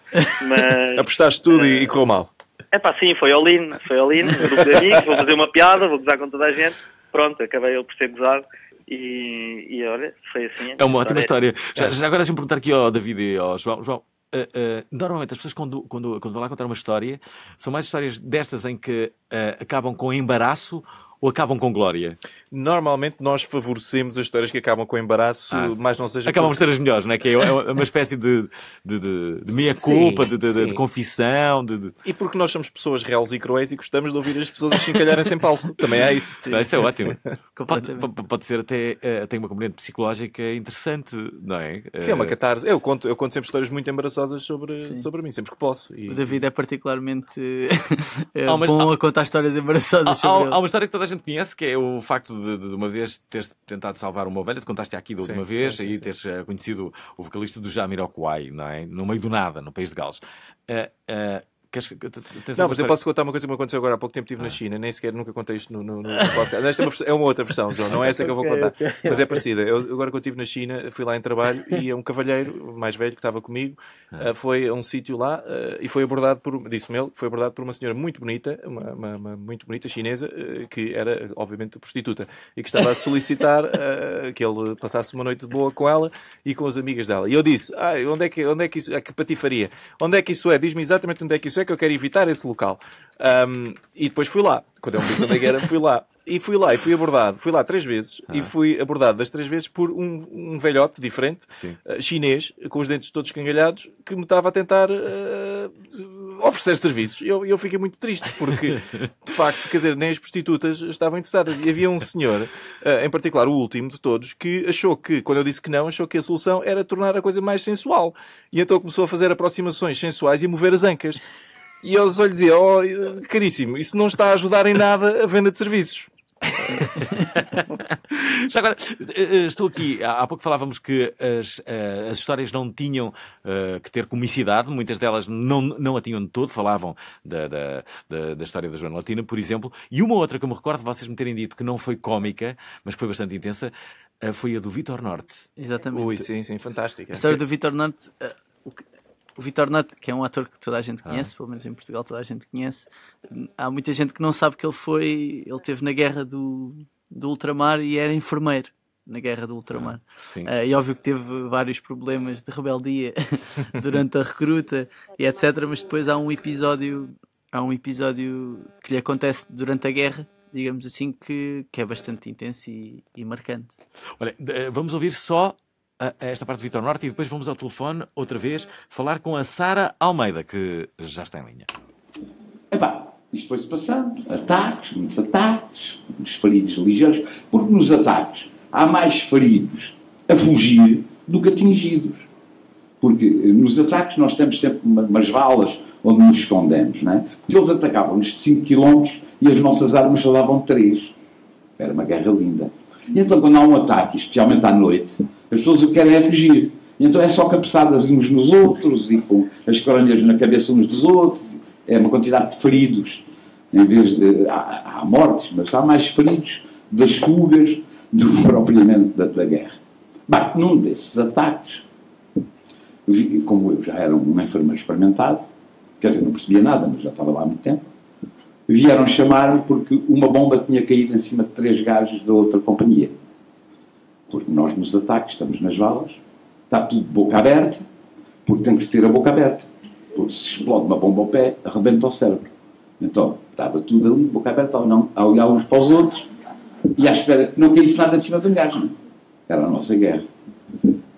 Mas apostaste tudo e correu mal. É pá, sim, foi all-in, um grupo de amigos, vou fazer uma piada, vou gozar com toda a gente. Pronto, acabei eu por ser gozado. E olha, foi assim. É uma ótima história. Já agora deixa-me perguntar aqui ao David e ao João. João, normalmente as pessoas quando vão lá contar uma história, são mais histórias destas em que acabam com embaraço ou acabam com glória? Normalmente nós favorecemos as histórias que acabam com embaraço, mas não seja... Acabam por ser as melhores, não é? Que é uma espécie de meia-culpa, de confissão. E porque nós somos pessoas reais e cruéis e gostamos de ouvir as pessoas a chincalharem-se em palco. Também há isso. Sim, isso é ótimo. Pode ser até tem uma componente psicológica interessante, não é? Sim, é uma catarse. Eu conto sempre histórias muito embaraçosas sobre mim, sempre que posso. O David é particularmente bom a contar histórias embaraçosas sobre ele. Há uma história que toda a gente conhece, que é o facto de uma vez teres tentado salvar uma ovelha. Te contaste aqui da última vez, e teres conhecido o vocalista do Jamiroquai, não é? No meio do nada, no país de Gales. Não, mas eu posso contar uma coisa que me aconteceu agora há pouco tempo. Estive na China, nem sequer nunca contei isto no podcast. Esta é uma outra versão, João, não é essa que eu vou contar. Mas é parecida. Agora que eu estive na China, fui lá em trabalho e um cavalheiro mais velho que estava comigo foi a um sítio lá e foi abordado disse-me ele, foi abordado por uma senhora muito bonita, uma muito bonita chinesa, que era obviamente prostituta e que estava a solicitar que ele passasse uma noite boa com ela e com as amigas dela. E eu disse: onde é que isso é? Que patifaria? Onde é que isso é? Diz-me exatamente onde é que isso é, que eu quero evitar esse local. E depois fui lá. Quando eu me disse onde é que era, fui lá. E fui abordado. Fui lá 3 vezes e fui abordado das 3 vezes por um velhote diferente, chinês, com os dentes todos escangalhados, que me estava a tentar oferecer serviços. Eu fiquei muito triste, porque, de facto, quer dizer, nem as prostitutas estavam interessadas. E havia um senhor, em particular, o último de todos, que achou que, quando eu disse que não, achou que a solução era tornar a coisa mais sensual. E então começou a fazer aproximações sensuais e a mover as ancas. E eu só lhe dizia: caríssimo, isso não está a ajudar em nada a venda de serviços. Já agora, estou aqui, há pouco falávamos que as histórias não tinham que ter comicidade, muitas delas não a tinham de todo, falavam da história da Joana Latina, por exemplo, e uma outra que eu me recordo de vocês me terem dito que não foi cómica, mas que foi bastante intensa, foi a do Vítor Norte. Exatamente. Ui, sim, fantástica. A história do Vítor Norte... O Vítor Norte, que é um ator que toda a gente conhece, pelo menos em Portugal toda a gente conhece, há muita gente que não sabe que ele esteve na guerra do ultramar e era enfermeiro na guerra do ultramar. E óbvio que teve vários problemas de rebeldia durante a recruta e etc, mas depois há um episódio que lhe acontece durante a guerra, digamos assim, que é bastante intenso e marcante. Olha, vamos ouvir só esta parte do Vítor Norte e depois vamos ao telefone, outra vez, falar com a Sara Almeida, que já está em linha. Isto foi-se passando. Muitos ataques, os feridos ligeiros, porque nos ataques há mais feridos a fugir do que atingidos. Porque nos ataques nós temos sempre umas valas onde nos escondemos, não é? Porque eles atacavam-nos de 5 km e as nossas armas só davam 3. Era uma guerra linda. E então, quando há um ataque, especialmente à noite, as pessoas o que querem é fugir. E então é só cabeçadas uns nos outros e com as coronhas na cabeça uns dos outros. É uma quantidade de feridos. Em vez de... Há mortes, mas há mais feridos das fugas do que propriamente da guerra. Bem, num desses ataques, como eu já era um enfermeiro experimentado, quer dizer, não percebia nada, mas já estava lá há muito tempo, vieram chamar-me porque uma bomba tinha caído em cima de 3 gajos da outra companhia. Porque nós nos ataques estamos nas valas, está tudo de boca aberta, porque tem que se ter a boca aberta. Porque se explode uma bomba ao pé, arrebenta o cérebro. Então, estava tudo ali, de boca aberta, ou não, a olhar uns para os outros, e à espera que não caísse nada em cima de um gajo. Não? Era a nossa guerra.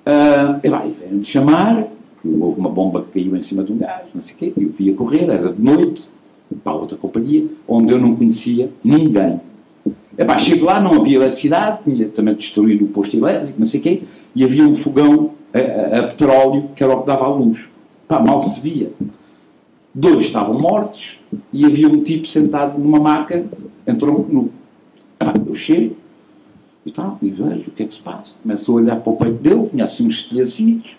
E vai, vieram-me chamar, houve uma bomba que caiu em cima de um gajo, não sei o quê, eu via correr, era de noite, para a outra companhia, onde eu não conhecia ninguém. Chego lá, não havia eletricidade, tinha também destruído o posto elétrico, não sei o quê, e havia um fogão a petróleo, que era o que dava à luz. Mal se via. 2 estavam mortos, e havia um tipo sentado numa maca, em tronco nu. Eu chego, e tal, e vejo o que é que se passa. Começo a olhar para o peito dele, tinha assim uns estilhacidos,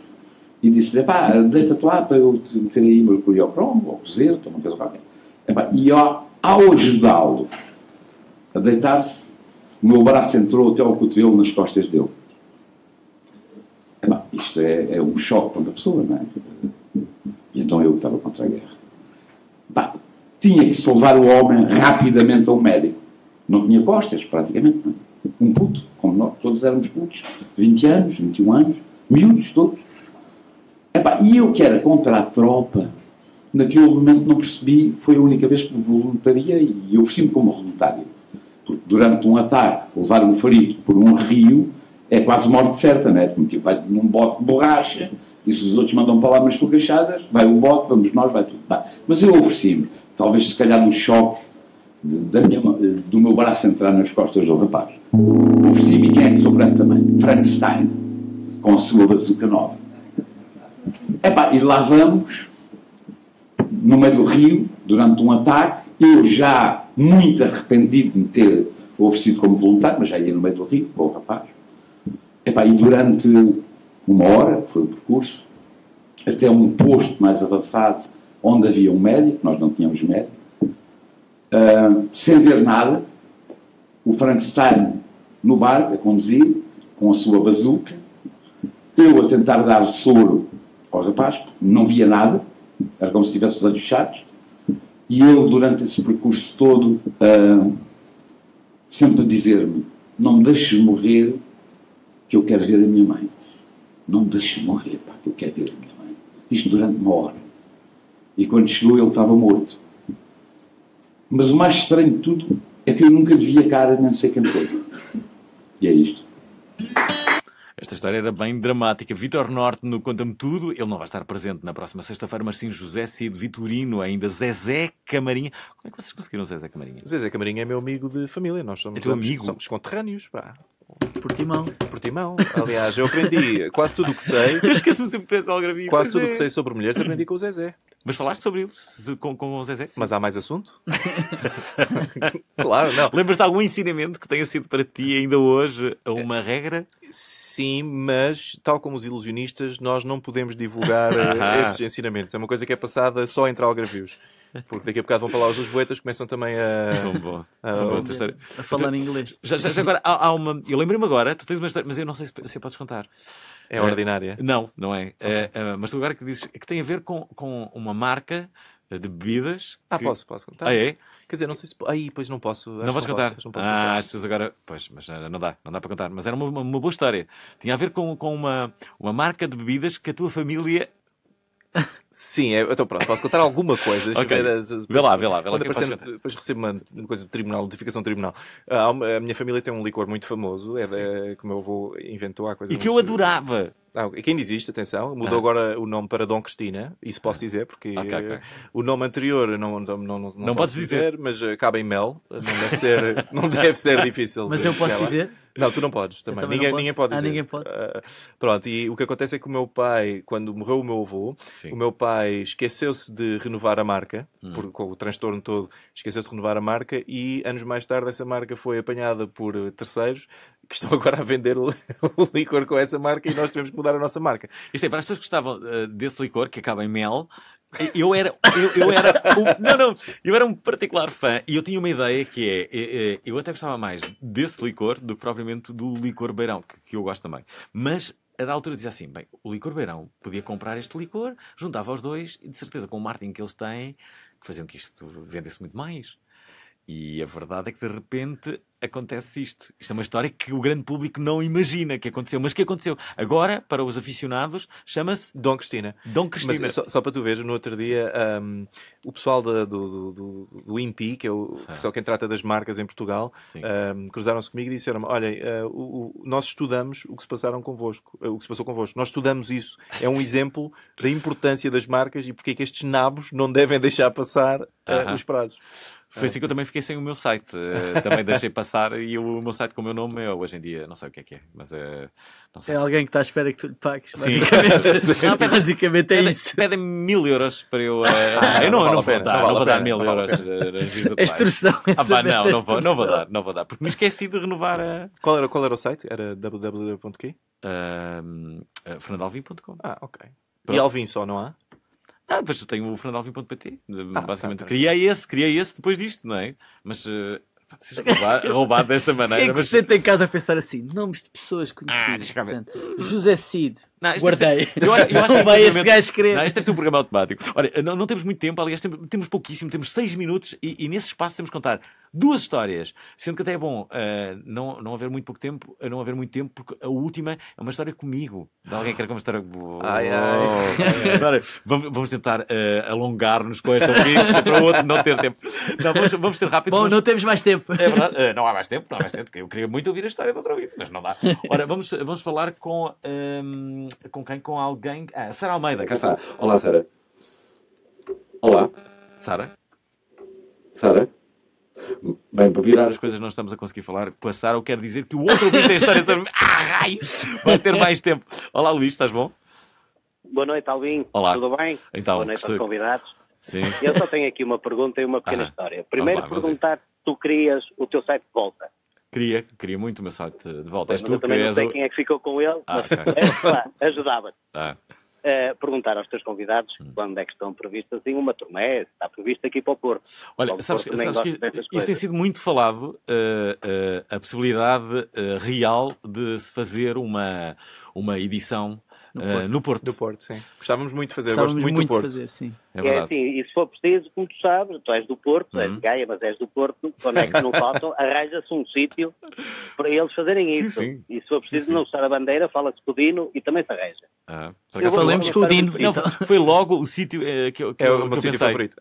e disse-lhe, deita-te lá para eu te meter aí mercúrio ao cromo, ou cozer, uma coisa qualquer. E ao ajudá-lo a deitar-se, o meu braço entrou até ao cotovelo nas costas dele. Isto é um choque para uma pessoa, não é? E então eu estava contra a guerra. Tinha que se levar o homem rapidamente a um médico. Não tinha costas, praticamente. Não. Um puto, como nós, todos éramos putos. 20 anos, 21 anos, miúdos todos. E eu que era contra a tropa, naquele momento não percebi, foi a única vez que me voluntariei e eu ofereci-me como voluntário. Porque durante um ataque, levar um ferido por um rio é quase morte certa, não é? Porque vai num bote de borracha e se os outros mandam para lá umas fogachadas, vai o bote, vamos nós, vai tudo. Mas eu ofereci-me, talvez se calhar no choque do meu braço entrar nas costas do rapaz. Ofereci-me, quem é que soubesse também? Frankenstein, com a sua bazuca nova. E lá vamos, no meio do rio, durante um ataque, eu já muito arrependido de me ter oferecido como voluntário, mas já ia no meio do rio, com o rapaz. E durante 1 hora, foi o percurso, até um posto mais avançado, onde havia um médico, nós não tínhamos médico, sem ver nada, o Frankenstein no barco, a conduzir, com a sua bazuca, eu a tentar dar soro ao rapaz, porque não via nada, era como se tivesse os olhos fechados, e ele, durante esse percurso todo, sempre a dizer-me, não me deixes morrer, que eu quero ver a minha mãe. Não me deixes morrer, que eu quero ver a minha mãe. Isto durante 1 hora. E quando chegou, ele estava morto. Mas o mais estranho de tudo é que eu nunca lhe vi a cara, nem sei quem foi. E é isto. Esta história era bem dramática. Vítor Norte no Conta-me Tudo. Ele não vai estar presente na próxima sexta-feira, mas sim José Cid Vitorino, ainda Zezé Camarinha. Como é que vocês conseguiram Zezé Camarinha? Zezé Camarinha é meu amigo de família. Nós somos, somos conterrâneos, pá. Portimão. Aliás, eu aprendi quase tudo o que sei. Eu esqueço-me sempre que tens algravia. Quase tudo o que sei sobre mulheres aprendi com o Zezé. Mas falaste sobre ele com o Zezé? Sim. Mas há mais assunto? Claro, não. Lembras de algum ensinamento que tenha sido para ti ainda hoje uma regra? Sim, mas tal como os ilusionistas, nós não podemos divulgar esses ensinamentos. É uma coisa que é passada só entre algravios. Porque daqui a bocado vão para lá os lisboetas, começam também a falar em inglês. Já agora, há uma... Eu lembrei-me agora, tu tens uma história, mas eu não sei se podes contar. É ordinária? Não é. Mas tu agora que dizes que tem a ver com uma marca de bebidas. Posso contar. É? Quer dizer, não sei se... pois não posso. Não podes contar? Não posso contar. As pessoas agora... Pois, mas não dá para contar. Mas era uma boa história. Tinha a ver com uma marca de bebidas que a tua família... Sim, então pronto, posso contar alguma coisa. Okay. Vê lá. Depois recebo uma coisa do tribunal, notificação do tribunal. A minha família tem um licor muito famoso, que o meu avô inventou há coisa. E que eu adorava. Quem diz isto, atenção, mudou agora o nome para Dom Cristina, isso posso dizer, porque o nome anterior não podes dizer, mas acaba em Mel, não deve ser difícil. Mas eu posso dizer? Não, tu não podes também. Ninguém pode dizer. Ninguém pode. Pronto, e o que acontece é que o meu pai, quando morreu o meu avô, o meu pai esqueceu-se de renovar a marca, com o transtorno todo, esqueceu-se de renovar a marca e anos mais tarde essa marca foi apanhada por terceiros que estão agora a vender o licor com essa marca e nós tivemos que mudar a nossa marca. Isto é, para as pessoas que gostavam desse licor, que acaba em mel, eu era um particular fã e eu tinha uma ideia que eu até gostava mais desse licor do que propriamente do licor Beirão, que eu gosto também. Mas a da altura dizia assim, bem, o licor Beirão podia comprar este licor, juntava os dois e de certeza com o marketing que eles têm, que faziam que isto vendesse muito mais. E a verdade é que de repente acontece isto. Isto é uma história que o grande público não imagina que aconteceu. Mas que aconteceu? Agora, para os aficionados, chama-se Dom Cristina. Dom Cristina. Mas só para tu veres, no outro dia, o pessoal do INPI, que é só quem trata das marcas em Portugal, cruzaram-se comigo e disseram-me, olha, nós estudamos o que se passou convosco. Nós estudamos isso. É um exemplo da importância das marcas e porque é que estes nabos não devem deixar passar os prazos. Foi assim que eu também fiquei sem o meu site. Também deixei passar e o meu site com o meu nome é hoje em dia, não sei o que é, mas não sei. É alguém que está à espera que tu lhe pagues. Basicamente, basicamente é isso. Pedem 1000 euros para eu. Eu não vou dar 1000 euros. A extorsão. Não vou dar, porque me esqueci de renovar a. Qual era o site? Era www.quê? fernandalvin.com. Ok. Pronto. E Alvin só, não há? Depois eu tenho o fernandalvin.pt. Basicamente, criei esse depois disto, não é? Mas seja roubado desta maneira. Quem é que se senta em casa a pensar assim? Nomes de pessoas conhecidas. Portanto, José Cid. Guardei. Eu acho que vai este gajo querer. Isto deve ser um programa automático. Olha, não temos muito tempo, aliás, temos pouquíssimo, temos 6 minutos e nesse espaço temos que contar 2 histórias. Sendo que até é bom não haver muito tempo, porque a última é uma história comigo. De alguém que quer com uma história. Vamos tentar alongar-nos com esta vida para o outro não ter tempo. Não, vamos ser rápidos. Bom, não temos mais tempo. É verdade, não há mais tempo. Eu queria muito ouvir a história de outra vida, mas não dá. Ora, vamos falar com quem? Com alguém. Sara Almeida, cá está. Olá, Sara. Olá. Sara? Bem, para virar as coisas não estamos a conseguir falar com a Sara, eu quero dizer que o outro ouvinte tem a história sobre... raio! Vai ter mais tempo. Olá, Luís, estás bom? Boa noite, Alvin. Olá. Tudo bem? Então, boa noite aos convidados. Sim. Eu só tenho aqui uma pergunta e uma pequena história. Primeiro, perguntar, tu querias o teu site de volta? Queria muito o meu site de volta. Mas eu também não sei quem é que ficou com ele, mas ajudava-te. Perguntar aos teus convidados quando é que estão previstas em uma turnê, se está previsto aqui para o Porto. Olha, sabes que isso tem sido muito falado, a possibilidade real de se fazer uma edição no Porto. Do Porto, sim. Gostávamos muito de fazer, gosto muito do Porto. Fazer, sim. É verdade. Assim, e se for preciso, como tu sabes, tu és do Porto, és de Gaia, mas és do Porto, quando é que não faltam, arranja-se um sítio para eles fazerem isso. Sim. E se for preciso não usar a bandeira, fala-se com o Dino e também se arranja. Falemos com o Dino. Não, foi logo o sítio que eu o meu pensei. Sítio favorito.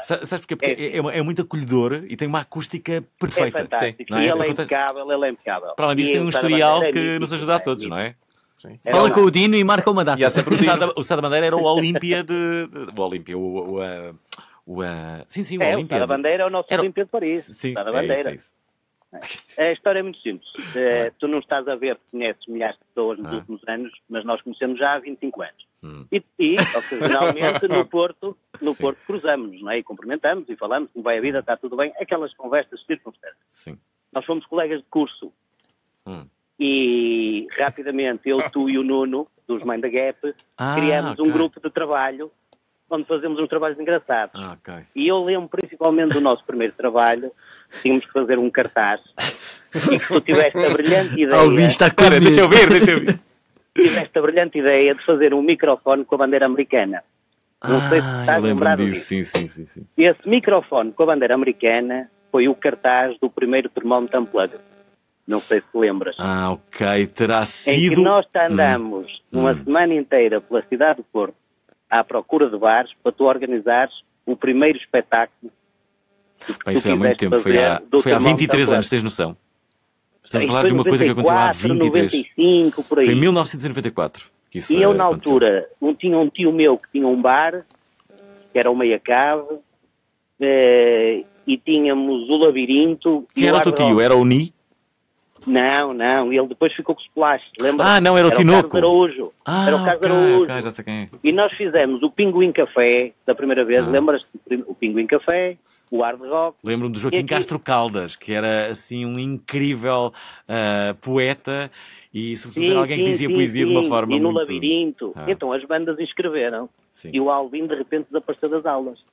Sabes porquê? Porque é muito acolhedor e tem uma acústica perfeita. É fantástico. Sim. E ele é impecável. Para além disso, tem um historial que nos ajuda a todos, não é? Sim. Fala com o Dino e marca uma data. O Sá da Bandeira era o Olímpia o Olímpia, sim, o Olímpia. O Sá da Bandeira é o nosso Olímpia de Paris. Sim, Sá da Bandeira. É isso. A história é muito simples. Tu não estás a ver que conheces milhares de pessoas nos últimos anos, mas nós conhecemos já há 25 anos. E ocasionalmente, no Porto cruzamos-nos, não é? E cumprimentamos e falamos como vai a vida, está tudo bem. Aquelas conversas circunstâncias. Sim. Nós fomos colegas de curso. E rapidamente eu, tu e o Nuno, dos Mind the Gap, criamos um grupo de trabalho onde fazemos uns trabalhos engraçados. E eu lembro principalmente do nosso primeiro trabalho, tínhamos que fazer um cartaz e que tu tiveste a brilhante ideia... Deixa eu ver. Tiveste a brilhante ideia de fazer um microfone com a bandeira americana. Não sei se estás lembrado disso. Sim. Esse microfone com a bandeira americana foi o cartaz do primeiro termómetro unplugged. Não sei se lembras. Ok. Terá sido... Em que nós andamos uma semana inteira pela cidade do Porto à procura de bares para tu organizares o primeiro espetáculo. Isso foi há muito tempo. Foi há 23 anos, tens noção? Estamos a falar de uma coisa que aconteceu há 23. 95, por aí. Foi em 1994 que isso E eu, na aconteceu. altura, tinha um tio meu que tinha um bar, que era o Meia Cave, e tínhamos o Labirinto. Quem era o teu tio? Era o Ni? Não, ele depois ficou com o splash, lembra? Ah, não, era o Tinoco. Era o Carlos Araújo. Ok, já sei quem é. E nós fizemos o Pinguim Café, da primeira vez, lembras-te? O Pinguim Café, o Hard Rock. Lembro-me do Joaquim Castro Caldas, que era assim um incrível poeta e sobretudo era alguém que dizia poesia de uma forma e no muito... Labirinto. Então as bandas inscreveram e o Alvin de repente desapareceu das aulas.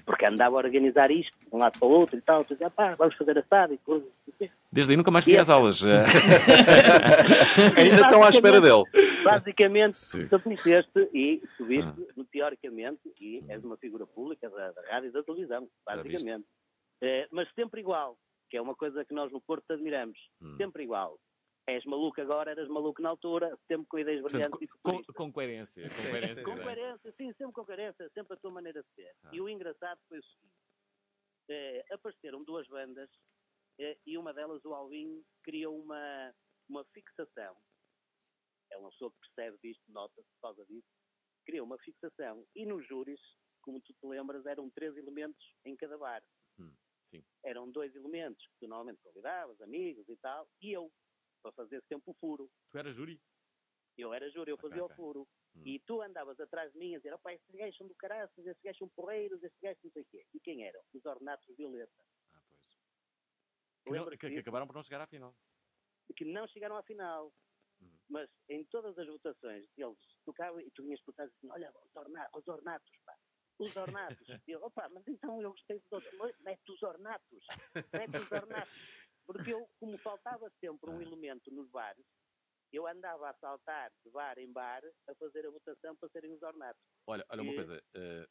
Porque andava a organizar isto, de um lado para o outro e tal, dizia, vamos fazer assado e coisas assim. Desde aí nunca mais fui às aulas. Ainda estão à espera dele. Basicamente, estabeleceste e subiste, teoricamente, e és uma figura pública da rádio e da televisão, basicamente. Mas sempre igual, que é uma coisa que nós no Porto admiramos. Sempre igual. És maluco agora, eras maluco na altura, sempre com ideias brilhantes e futuristas. Com coerência. Com coerência, sim, sempre com coerência, sempre a tua maneira de ser. E o engraçado foi o seguinte, apareceram duas bandas e uma delas, o Alvin, criou uma fixação. É uma pessoa que percebe disto, nota-se por causa disso, criou uma fixação. E nos júris, como tu te lembras, eram 3 elementos em cada bar. Sim. Eram 2 elementos que tu normalmente convidavas, amigos e tal, e eu, para fazer sempre o furo. Tu eras júri? Eu era júri, eu fazia o furo. E tu andavas atrás de mim a dizer, estes gajos são do caraças, estes gajos são porreiros, estes gajos não sei o quê. E quem eram? Os Ornatos Violeta. Que acabaram por não chegar à final. Que não chegaram à final. Mas em todas as votações, eles tocavam e tu vinhas por trás assim, olha, os Ornatos, pá. Os Ornatos. E eu, mas então eu gostei dos outros. Mete os Ornatos. Porque eu, como faltava sempre um elemento nos bares, eu andava a saltar de bar em bar a fazer a votação para serem os Ornatos. Olha uma coisa,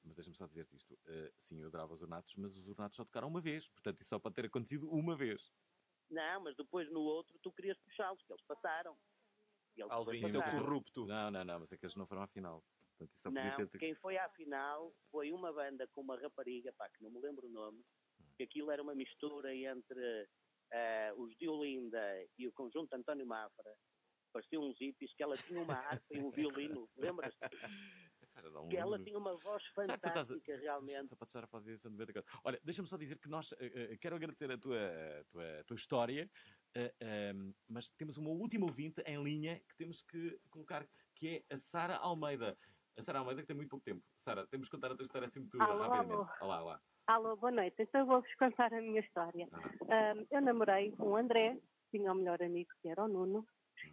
mas deixa-me só dizer-te isto. Sim, eu adorava os Ornatos, mas os Ornatos só tocaram uma vez. Portanto, isso só pode ter acontecido uma vez. Não, mas depois no outro tu querias puxá-los, que eles passaram. Alvin, seu corrupto. Não, mas é que eles não foram à final. Portanto, isso só quem foi à final foi uma banda com uma rapariga, que não me lembro o nome, que aquilo era uma mistura entre os de Olinda e o conjunto António Mafra. Pareciam uns hippies, que ela tinha uma harpa e um violino, lembras-te? Que ela tinha uma voz fantástica, realmente. Só para deixar a falar de 94. Olha, deixa-me só dizer que nós, quero agradecer a tua história, mas temos uma última ouvinte em linha que temos que colocar, que é a Sara Almeida. A Sara Almeida que tem muito pouco tempo. Sara, temos que contar a tua história assim muito rapidamente. Olá. Alô, boa noite. Então eu vou-vos contar a minha história. Eu namorei com o André, tinha um melhor amigo que era o Nuno.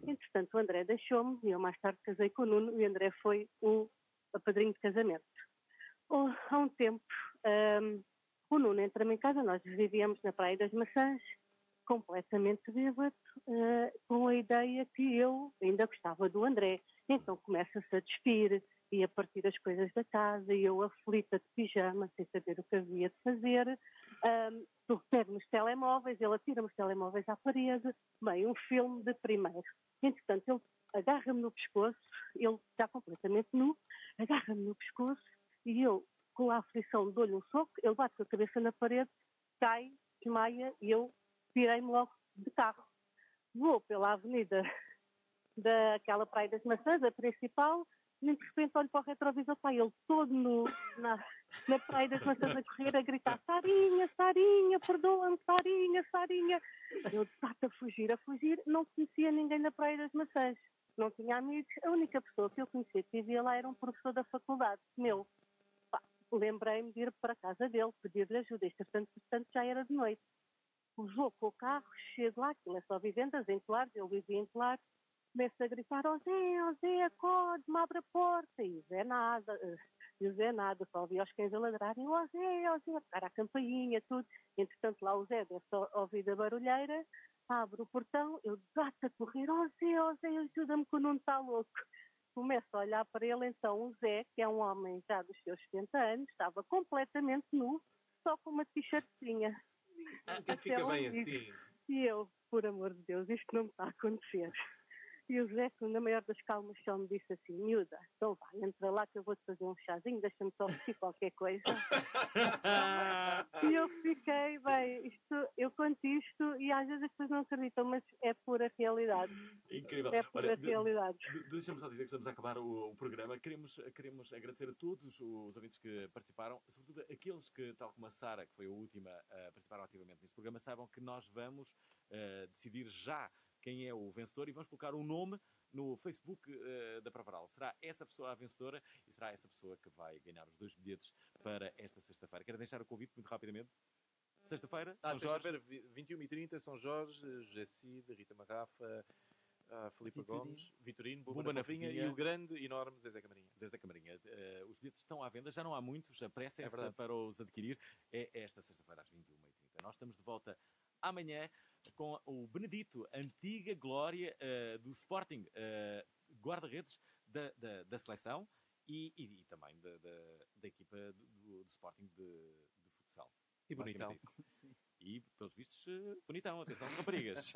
Entretanto, o André deixou-me e eu mais tarde casei com o Nuno e o André foi o padrinho de casamento. Há um tempo, o Nuno entra-me em casa, nós vivíamos na Praia das Maçãs, completamente bêbado, com a ideia que eu ainda gostava do André. Então começa-se a despir e a partir as coisas da casa e eu aflita de pijama, sem saber o que havia de fazer. Pego nos telemóveis, ele atira-me os telemóveis à parede, bem, um filme de primeiro. Entretanto, ele agarra-me no pescoço, ele está completamente nu, agarra-me no pescoço e eu, com a aflição, dou-lhe um soco, ele bate com a cabeça na parede, cai, desmaia e eu virei-me logo de carro. Vou pela avenida daquela Praia das Maçãs, a principal, e de repente olho para o retrovisor, ele todo na Praia das Maçãs a correr, a gritar Sarinha, Sarinha, perdoa-me, Sarinha, Sarinha. Eu a fugir, não conhecia ninguém na Praia das Maçãs, não tinha amigos, a única pessoa que eu conhecia que vivia lá era um professor da faculdade, meu. Lembrei-me de ir para a casa dele, pedir-lhe ajuda, portanto já era de noite. Vou com o carro, chego lá, aquilo é só vivendas em Claros, eu vivia em Claros, começo a gritar, Zé, acorde-me, abre a porta, e o Zé nada, só ouvi os cães a ladrarem, Zé, tocar a campainha, tudo. Entretanto, lá o Zé deve só ouvir a barulheira, abre o portão, eu desato a correr, Zé, ajuda-me que o Nuno está louco. Começo a olhar para ele, então o Zé, que é um homem já dos seus 70 anos, estava completamente nu, só com uma t-shirtzinha. Nunca fica bem assim. E eu, por amor de Deus, isto não me está a acontecer. E o Zé, na maior das calmas, só me disse assim, miúda, então vai, entra lá que eu vou-te fazer um chazinho, deixa-me só vestir qualquer coisa. E eu fiquei, eu conto isto e às vezes as pessoas não acreditam, mas é pura realidade. Incrível. É pura realidade. Deixa-me só dizer que estamos a acabar o programa. Queremos agradecer a todos os ouvintes que participaram, sobretudo aqueles que, tal como a Sara, que foi a última a participar ativamente neste programa, saibam que nós vamos decidir já quem é o vencedor e vamos colocar um nome no Facebook da Provaral. Será essa pessoa a vencedora e será essa pessoa que vai ganhar os 2 bilhetes para esta sexta-feira. Quero deixar o convite muito rapidamente. Sexta-feira, São Jorge. 21h30, São Jorge, José Cid, Rita Marrafa, Filipe Gomes, Vitorino, Bumba na Fofinha e o grande, enorme Zezé Camarinha. Zezé Camarinha. Os bilhetes estão à venda, já não há muitos, a pressa para os adquirir. É esta sexta-feira às 21h30. Nós estamos de volta amanhã com o Benedito, antiga glória do Sporting, guarda-redes da seleção e também da equipa do Sporting de futsal. E bonitão. E, pelos vistos, bonitão. Atenção, raparigas.